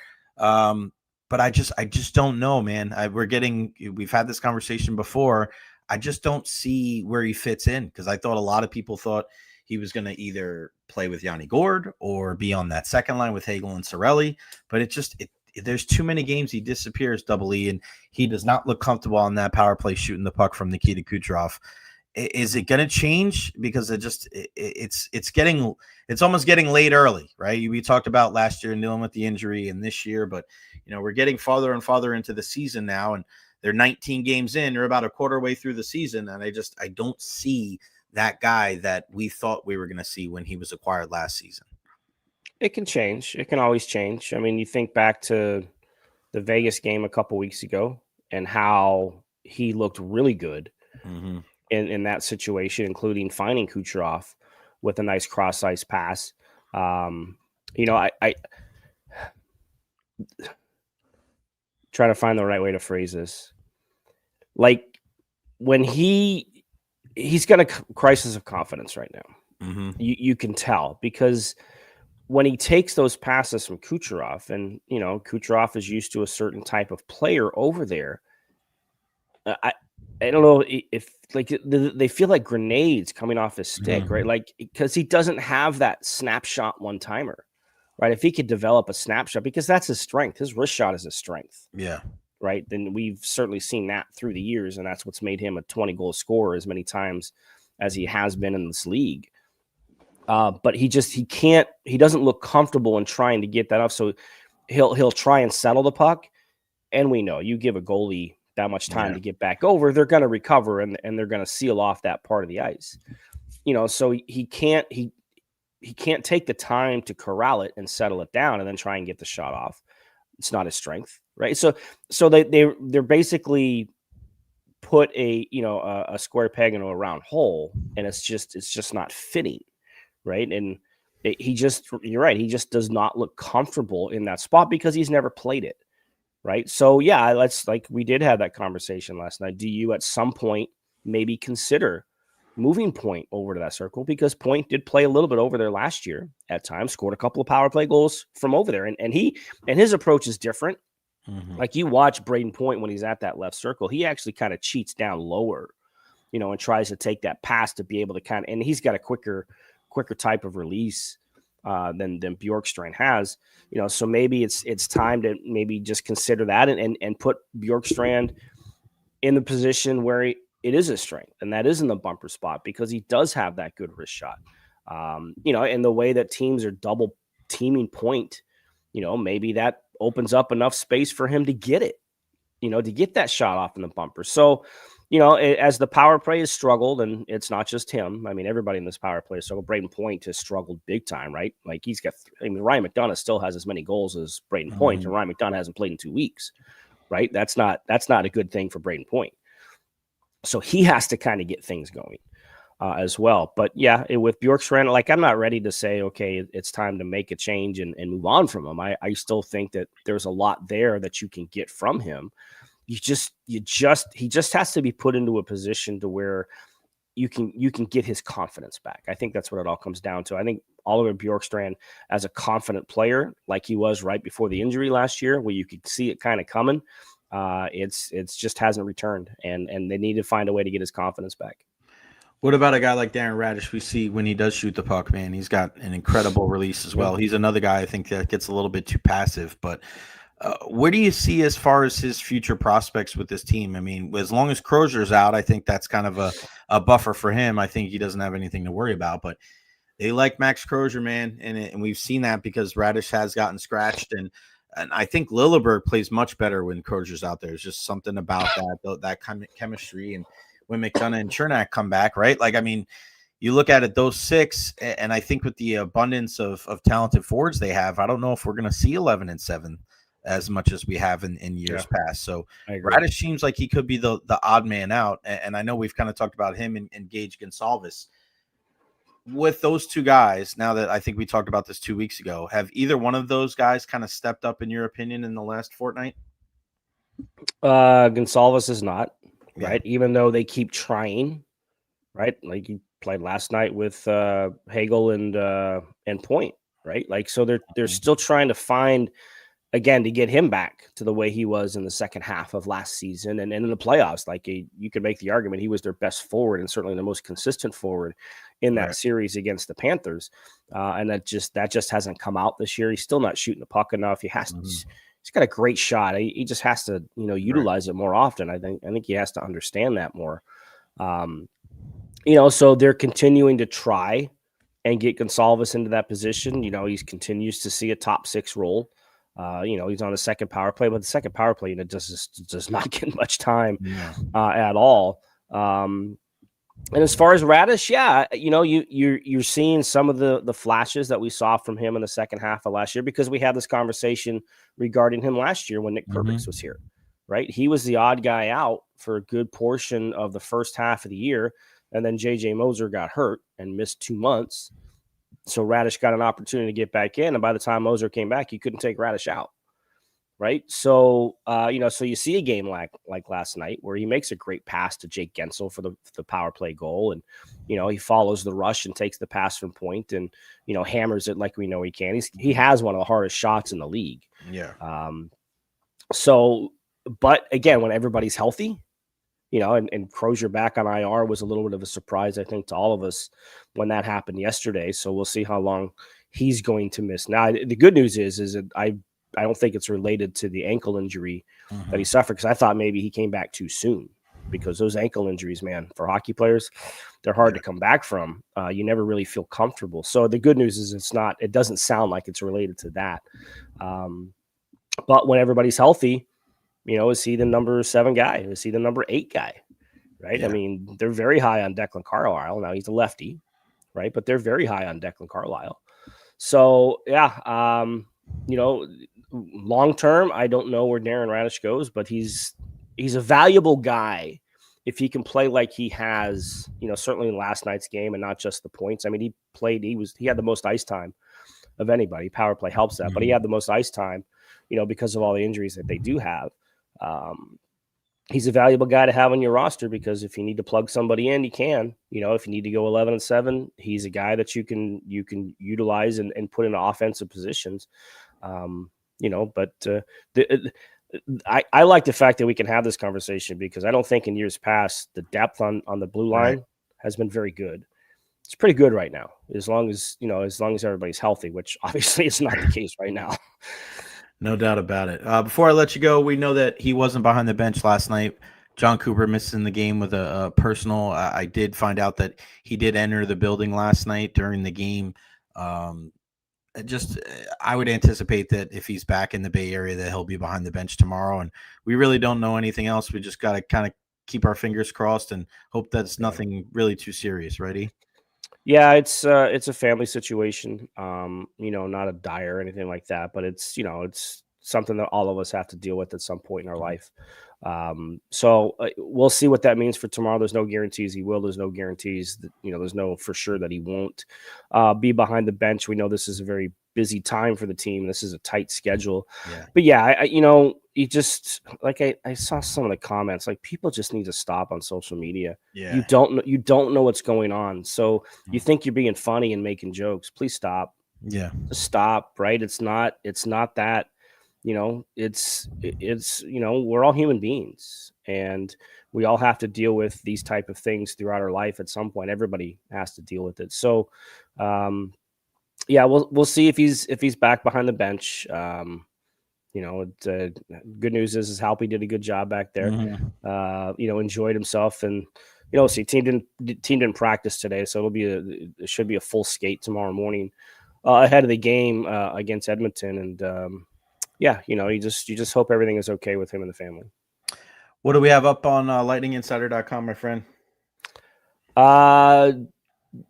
But I just don't know, man. We've had this conversation before. I just don't see where he fits in, because I thought a lot of people thought he was going to either play with Yanni Gourde or be on that second line with Hagel and Cirelli. But there's too many games he disappears, Double E, and he does not look comfortable on that power play shooting the puck from Nikita Kucherov. Is it going to change? Because it's almost getting late early, right? We talked about last year dealing with the injury and this year, but we're getting farther and farther into the season now, and they're 19 games in. They're about a quarter way through the season, and I don't see that guy that we thought we were going to see when he was acquired last season. It can change. It can always change. I mean, you think back to the Vegas game a couple weeks ago and how he looked really good. In that situation, including finding Kucherov with a nice cross ice pass. I try to find the right way to phrase this. Like, when he's got a crisis of confidence right now. You can tell, because when he takes those passes from Kucherov, and Kucherov is used to a certain type of player over there. I don't know if like they feel like grenades coming off his stick, right? Like, because he doesn't have that snapshot one timer, right? If he could develop a snapshot, because that's his strength, his wrist shot is his strength. Yeah. Right. Then we've certainly seen that through the years. And that's what's made him a 20-goal scorer as many times as he has been in this league. But he doesn't look comfortable in trying to get that up. So he'll try and settle the puck. And we know you give a goalie that much time to get back over, they're going to recover and they're going to seal off that part of the ice. So he can't take the time to corral it and settle it down and then try and get the shot off. It's not his strength, right? So they're basically put a square peg into a round hole, and it's just not fitting, right? And you're right, he just does not look comfortable in that spot because he's never played it. Right. So, yeah, we did have that conversation last night. Do you at some point maybe consider moving Point over to that circle? Because Point did play a little bit over there last year at times, scored a couple of power play goals from over there. And his approach is different. Like, you watch Braden Point when he's at that left circle, he actually kind of cheats down lower, and tries to take that pass to be able to and he's got a quicker type of release than Bjorkstrand has, so maybe it's time to maybe just consider that and put Bjorkstrand in the position where it is his strength, and that is in the bumper spot, because he does have that good wrist shot. And the way that teams are double teaming Point, maybe that opens up enough space for him to get it, to get that shot off in the bumper. So, as the power play has struggled, and it's not just him. I mean, everybody in this power play has struggled. Braden Point has struggled big time, right? Like, he's got, Ryan McDonough still has as many goals as Braden Point, and Ryan McDonough hasn't played in 2 weeks, right? That's not a good thing for Braden Point. So he has to kind of get things going as well. But yeah, with Bjorkstrand, like, I'm not ready to say, okay, it's time to make a change and move on from him. I still think that there's a lot there that you can get from him. He just has to be put into a position to where you can get his confidence back. I think that's what it all comes down to. I think Oliver Bjorkstrand, as a confident player, like he was right before the injury last year, where you could see it kind of coming, it's just hasn't returned, and they need to find a way to get his confidence back. What about a guy like Darren Radish? We see when he does shoot the puck, man, he's got an incredible release as well. He's another guy I think that gets a little bit too passive, but where do you see as far as his future prospects with this team? I mean, as long as Crozier's out, I think that's kind of a buffer for him. I think he doesn't have anything to worry about, but they like Max Crozier, man. And we've seen that because Radish has gotten scratched. And I think Lilleberg plays much better when Crozier's out there. There's just something about that kind of chemistry. And when McDonough and Chernak come back, right? Like, I mean, you look at it, those six, and I think with the abundance of talented forwards they have, I don't know if we're going to see 11-7 as much as we have in years past. So Radish seems like he could be the odd man out. And I know we've kind of talked about him and Gage Gonsalves. With those two guys, now that I think we talked about this 2 weeks ago, have either one of those guys kind of stepped up in your opinion in the last fortnight? Gonsalves is not, right? Even though they keep trying, right? Like, he played last night with Hagel and Point, right? Like, so they're still trying to find, again, to get him back to the way he was in the second half of last season and in the playoffs. Like, you could make the argument he was their best forward and certainly the most consistent forward in that series against the Panthers. And that just hasn't come out this year. He's still not shooting the puck enough. He's got a great shot. He just has to, utilize it more often. I think he has to understand that more. So they're continuing to try and get Gonsalves into that position. He continues to see a top six role. He's on the second power play, but the second power play does not get much time at all. And as far as Radish, you're seeing some of the flashes that we saw from him in the second half of last year, because we had this conversation regarding him last year when Nick Perbix was here, right? He was the odd guy out for a good portion of the first half of the year, and then JJ Moser got hurt and missed 2 months. So Radish got an opportunity to get back in, and by the time Moser came back, you couldn't take Radish out. right? So, so you see a game like last night where he makes a great pass to Jake Gensel for the power play goal. And, he follows the rush and takes the pass from point and, hammers it like we know he can. He has one of the hardest shots in the league. Yeah. But again, when everybody's healthy, and Crozier back on IR was a little bit of a surprise, I think, to all of us when that happened yesterday. So we'll see how long he's going to miss. Now, the good news is that I don't think it's related to the ankle injury that he suffered, because I thought maybe he came back too soon, because those ankle injuries, man, for hockey players, they're hard to come back from. You never really feel comfortable. So the good news is it doesn't sound like it's related to that. But when everybody's healthy, is he the number 7 guy? Is he the number 8 guy? Right. Yeah. I mean, they're very high on Declan Carlisle. Now he's a lefty, right? But they're very high on Declan Carlisle. So, yeah, long term, I don't know where Darren Radish goes, but he's a valuable guy if he can play like he has, certainly in last night's game, and not just the points. I mean, he had the most ice time of anybody. Power play helps that, but he had the most ice time, because of all the injuries that they do have. He's a valuable guy to have on your roster, because if you need to plug somebody in, you can. If you need to go 11-7, he's a guy that you can utilize and put into offensive positions. But I like the fact that we can have this conversation, because I don't think in years past the depth on the blue line has been very good. It's pretty good right now, as long as everybody's healthy, which obviously is not the case right now. No doubt about it. Before I let you go, we know that he wasn't behind the bench last night. John Cooper missing the game with a personal. I did find out that he did enter the building last night during the game. I would anticipate that if he's back in the Bay Area, that he'll be behind the bench tomorrow. And we really don't know anything else. We just got to kind of keep our fingers crossed and hope that's nothing really too serious, right? E? Yeah, it's a family situation, not a dire or anything like that, but it's something that all of us have to deal with at some point in our life. So we'll see what that means for tomorrow. There's no guarantees he will. There's no guarantees that, there's no for sure that he won't be behind the bench. We know this is a very busy time for the team. This is a tight schedule. Yeah. But yeah, you just, like, I saw some of the comments, like, people just need to stop on social media. Yeah. You don't know what's going on. So you think you're being funny and making jokes. Please stop. Yeah. Just stop. Right. It's not that, it's we're all human beings, and we all have to deal with these type of things throughout our life. At some point, everybody has to deal with it. So, yeah, we'll see if he's back behind the bench. Good news is Halpy did a good job back there. Enjoyed himself, and see, team didn't practice today, so it should be a full skate tomorrow morning ahead of the game against Edmonton. And you just hope everything is okay with him and the family. What do we have up on lightninginsider.com, my friend?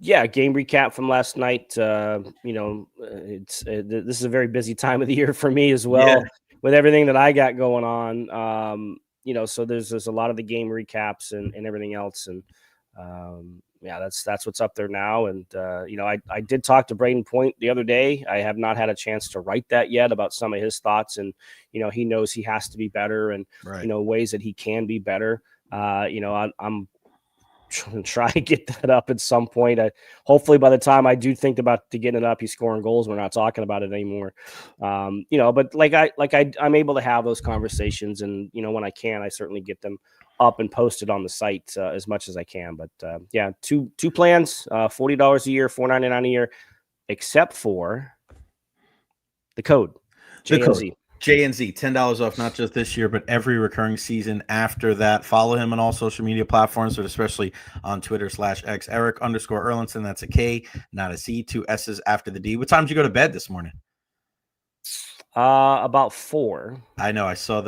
Game recap from last night. This is a very busy time of the year for me as well, with everything that I got going on. So there's a lot of the game recaps and everything else. And that's what's up there now. And, I did talk to Braden Point the other day. I have not had a chance to write that yet about some of his thoughts. And, he knows he has to be better, and, ways that he can be better. I'm try to get that up at some point. Hopefully by the time I do think about getting it up, he's scoring goals. We're not talking about it anymore. But I'm able to have those conversations, and, when I can, I certainly get them up and posted on the site as much as I can. But two plans, $40 a year, $4.99 a year, except for the code. JNZ, $10 off, not just this year, but every recurring season after that. Follow him on all social media platforms, but especially on Twitter /X, Erik _Erlendsson. That's a K, not a C, 2 S's after the D. What time did you go to bed this morning? About 4. I know. I saw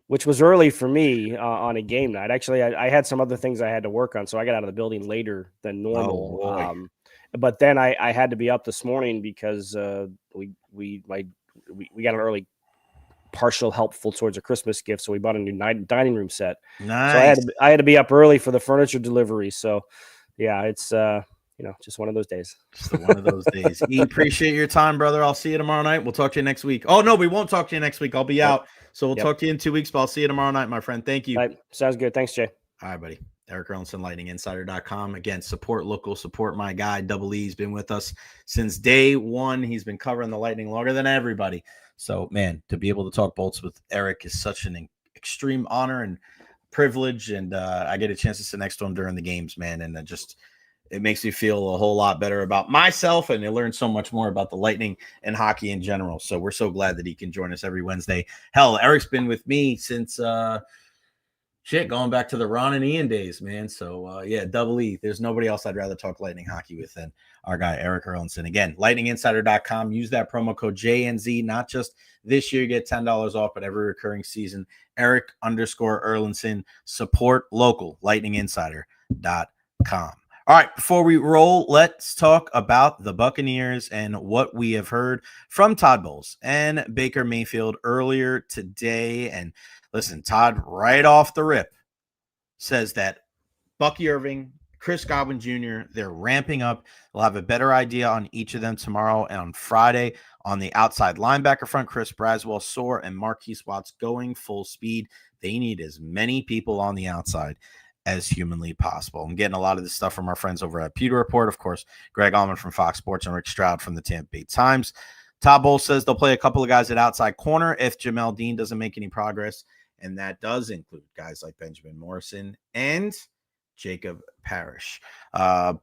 which was early for me on a game night. Actually, I had some other things I had to work on, so I got out of the building later than normal. But then I had to be up this morning because we got an early partial helpful towards a Christmas gift, so we bought a new dining room set. Nice. So I had to be up early for the furniture delivery. So yeah, it's just one of those days. Just one of those days. E, appreciate your time, brother. I'll see you tomorrow night. We'll talk to you next week. Oh, no, we won't talk to you next week. I'll be out. So we'll talk to you in 2 weeks, but I'll see you tomorrow night, my friend. Thank you. All right. Sounds good. Thanks, Jay. All right, buddy. Erik Erlendsson, lightninginsider.com. Again, support local, support my guy. Double E's been with us since day one. He's been covering the Lightning longer than everybody. So, man, to be able to talk bolts with Erik is such an extreme honor and privilege. And I get a chance to sit next to him during the games, man. And it makes me feel a whole lot better about myself, and I learn so much more about the Lightning and hockey in general. So we're so glad that he can join us every Wednesday. Hell, Erik's been with me since going back to the Ron and Ian days, man. So Double E. There's nobody else I'd rather talk Lightning hockey with than our guy Erik Erlendsson. Again, lightninginsider.com. Use that promo code JNZ. Not just this year, you get $10 off, but every recurring season. Erik_Erlendsson. Support local. lightninginsider.com. All right, before we roll, let's talk about the Buccaneers and what we have heard from Todd Bowles and Baker Mayfield earlier today. And listen, Todd, right off the rip, says that Bucky Irving, Chris Godwin Jr., they're ramping up. We'll have a better idea on each of them tomorrow and on Friday. On the outside linebacker front, Chris Braswell, Soar, and Marquise Watts going full speed. They need as many people on the outside as humanly possible. I'm getting a lot of this stuff from our friends over at Pewter Report. Of course, Greg Allman from Fox Sports and Rick Stroud from the Tampa Bay Times. Todd Bowles says they'll play a couple of guys at outside corner if Jamel Dean doesn't make any progress, and that does include guys like Benjamin Morrison and Jacob Parrish.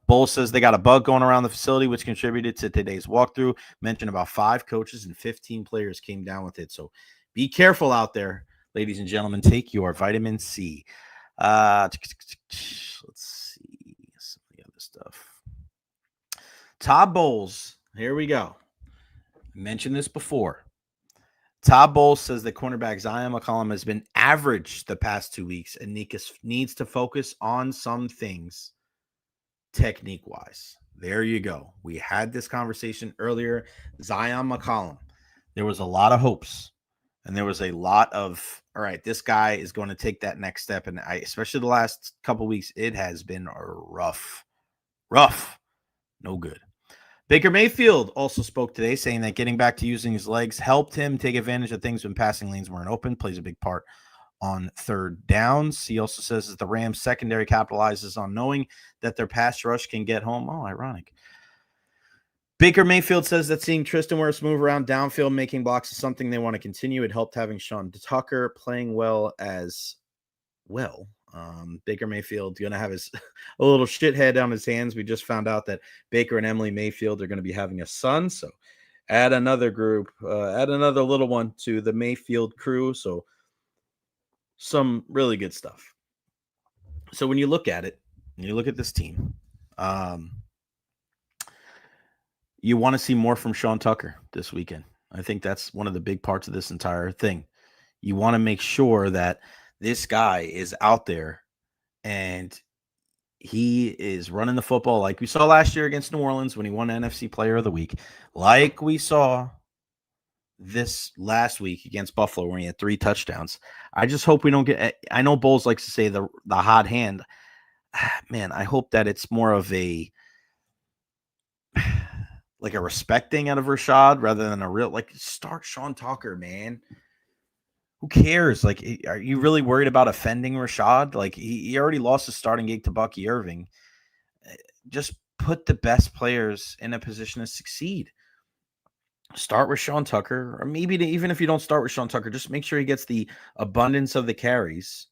Bowles says they got a bug going around the facility, which contributed to today's walkthrough. Mentioned about 5 coaches and 15 players came down with it. So be careful out there, ladies and gentlemen. Take your vitamin C. Let's see some of the other stuff. Todd Bowles, here we go. I mentioned this before. Todd Bowles says that cornerback Zion McCollum has been average the past 2 weeks, and needs to focus on some things technique-wise. There you go. We had this conversation earlier. Zion McCollum. There was a lot of hopes. And there was a lot of, all right, this guy is going to take that next step. And especially the last couple of weeks, it has been rough, no good. Baker Mayfield also spoke today, saying that getting back to using his legs helped him take advantage of things when passing lanes weren't open, plays a big part on third downs. He also says that the Rams secondary capitalizes on knowing that their pass rush can get home. Oh, ironic. Baker Mayfield says that seeing Tristan Wirfs move around downfield, making blocks is something they want to continue. It helped having Sean Tucker playing well as well. Baker Mayfield going to have a little shithead on his hands. We just found out that Baker and Emily Mayfield are going to be having a son. So add another group, add another little one to the Mayfield crew. So some really good stuff. So when you look at it, when you look at this team, you want to see more from Sean Tucker this weekend. I think that's one of the big parts of this entire thing. You want to make sure that this guy is out there and he is running the football like we saw last year against New Orleans when he won NFC Player of the Week, like we saw this last week against Buffalo when he had 3 touchdowns. I just hope we don't get – I know Bowles likes to say the hot hand. Man, I hope that it's more of a – like a respect thing out of Rashad rather than a real, like, start Sean Tucker, man. Who cares? Like, are you really worried about offending Rashad? Like, he already lost his starting gig to Bucky Irving. Just put the best players in a position to succeed. Start with Sean Tucker, or maybe even if you don't start with Sean Tucker, just make sure he gets the abundance of the carries.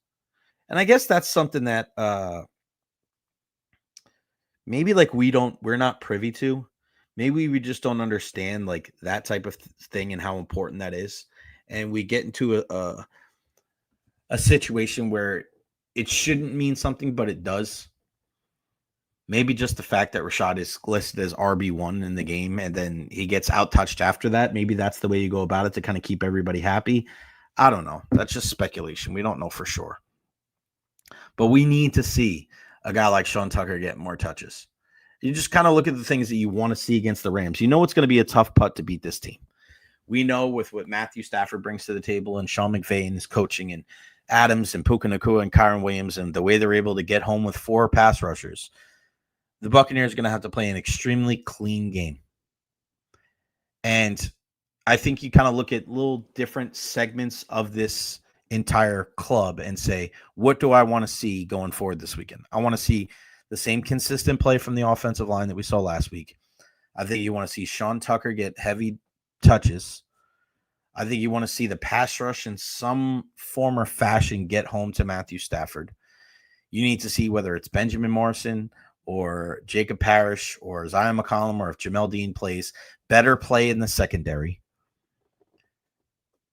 And I guess that's something that maybe like we're not privy to. Maybe we just don't understand like that type of thing and how important that is. And we get into a situation where it shouldn't mean something, but it does. Maybe just the fact that Rashad is listed as RB1 in the game and then he gets out-touched after that. Maybe that's the way you go about it to kind of keep everybody happy. I don't know. That's just speculation. We don't know for sure. But we need to see a guy like Sean Tucker get more touches. You just kind of look at the things that you want to see against the Rams. You know it's going to be a tough putt to beat this team. We know with what Matthew Stafford brings to the table and Sean McVay and his coaching and Adams and Puka Nacua and Kyron Williams and the way they're able to get home with 4 pass rushers. the Buccaneers are going to have to play an extremely clean game. And I think you kind of look at little different segments of this entire club and say, what do I want to see going forward this weekend? I want to see the same consistent play from the offensive line that we saw last week. I think you want to see Sean Tucker get heavy touches. I think you want to see the pass rush in some form or fashion get home to Matthew Stafford. You need to see whether it's Benjamin Morrison or Jacob Parrish or Zion McCollum, or if Jamel Dean plays, better play in the secondary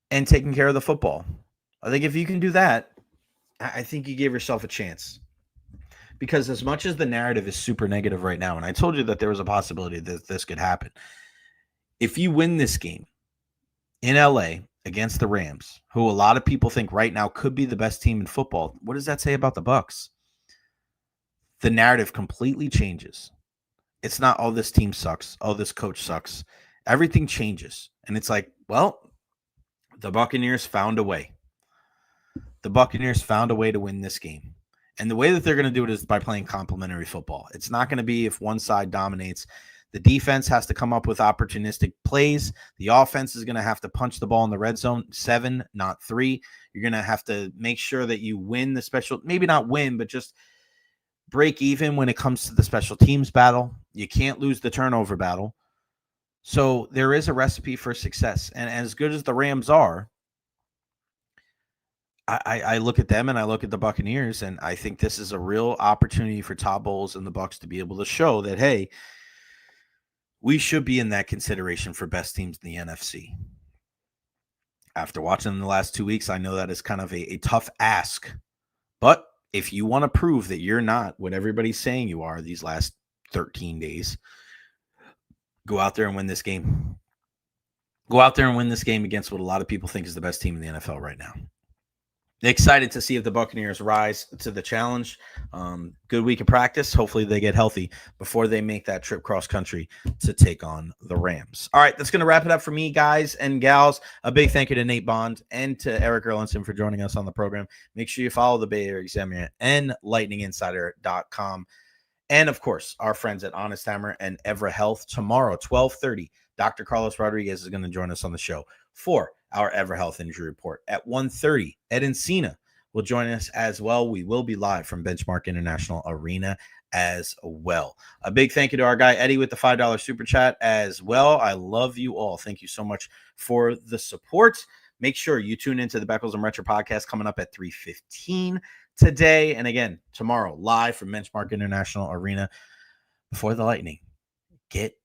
and taking care of the football. I think if you can do that, I think you give yourself a chance. Because as much as the narrative is super negative right now, and I told you that there was a possibility that this could happen, if you win this game in LA against the Rams, who a lot of people think right now could be the best team in football, what does that say about the Bucs? The narrative completely changes. It's not, oh, this team sucks. Oh, this coach sucks. Everything changes. And it's like, well, the Buccaneers found a way. The Buccaneers found a way to win this game. And the way that they're going to do it is by playing complementary football. It's not going to be if one side dominates. The defense has to come up with opportunistic plays. The offense is going to have to punch the ball in the red zone, 7, not 3. You're going to have to make sure that you win the special, maybe not win, but just break even when it comes to the special teams battle. You can't lose the turnover battle. So there is a recipe for success. And as good as the Rams are, I look at them and I look at the Buccaneers, and I think this is a real opportunity for Todd Bowles and the Bucs to be able to show that, hey, we should be in that consideration for best teams in the NFC. After watching them the last 2 weeks, I know that is kind of a tough ask. But if you want to prove that you're not what everybody's saying you are these last 13 days, go out there and win this game. Go out there and win this game against what a lot of people think is the best team in the NFL right now. Excited to see if the Buccaneers rise to the challenge. Good week of practice. Hopefully they get healthy before they make that trip cross country to take on the Rams. All right, that's going to wrap it up for me, guys and gals. A big thank you to Nate Bond and to Erik Erlendsson for joining us on the program. Make sure you follow the Bay Area Examiner and lightninginsider.com. And, of course, our friends at Honest Hammer and Evra Health. Tomorrow, 12:30, Dr. Carlos Rodriguez is going to join us on the show for our Evra Health Injury Report. At 1:30, Ed Encina will join us as well. We will be live from Benchmark International Arena as well. A big thank you to our guy Eddie with the $5 super chat as well. I love you all. Thank you so much for the support. Make sure you tune into the Beckles and Recher podcast coming up at 3:15 today. And again, tomorrow, live from Benchmark International Arena before the Lightning get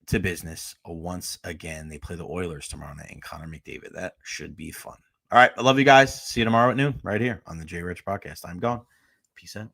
to business once again. They play the Oilers tomorrow night and Connor McDavid. That should be fun. All right. I love you guys. See you tomorrow at noon right here on the J Rich podcast. I'm gone. Peace out.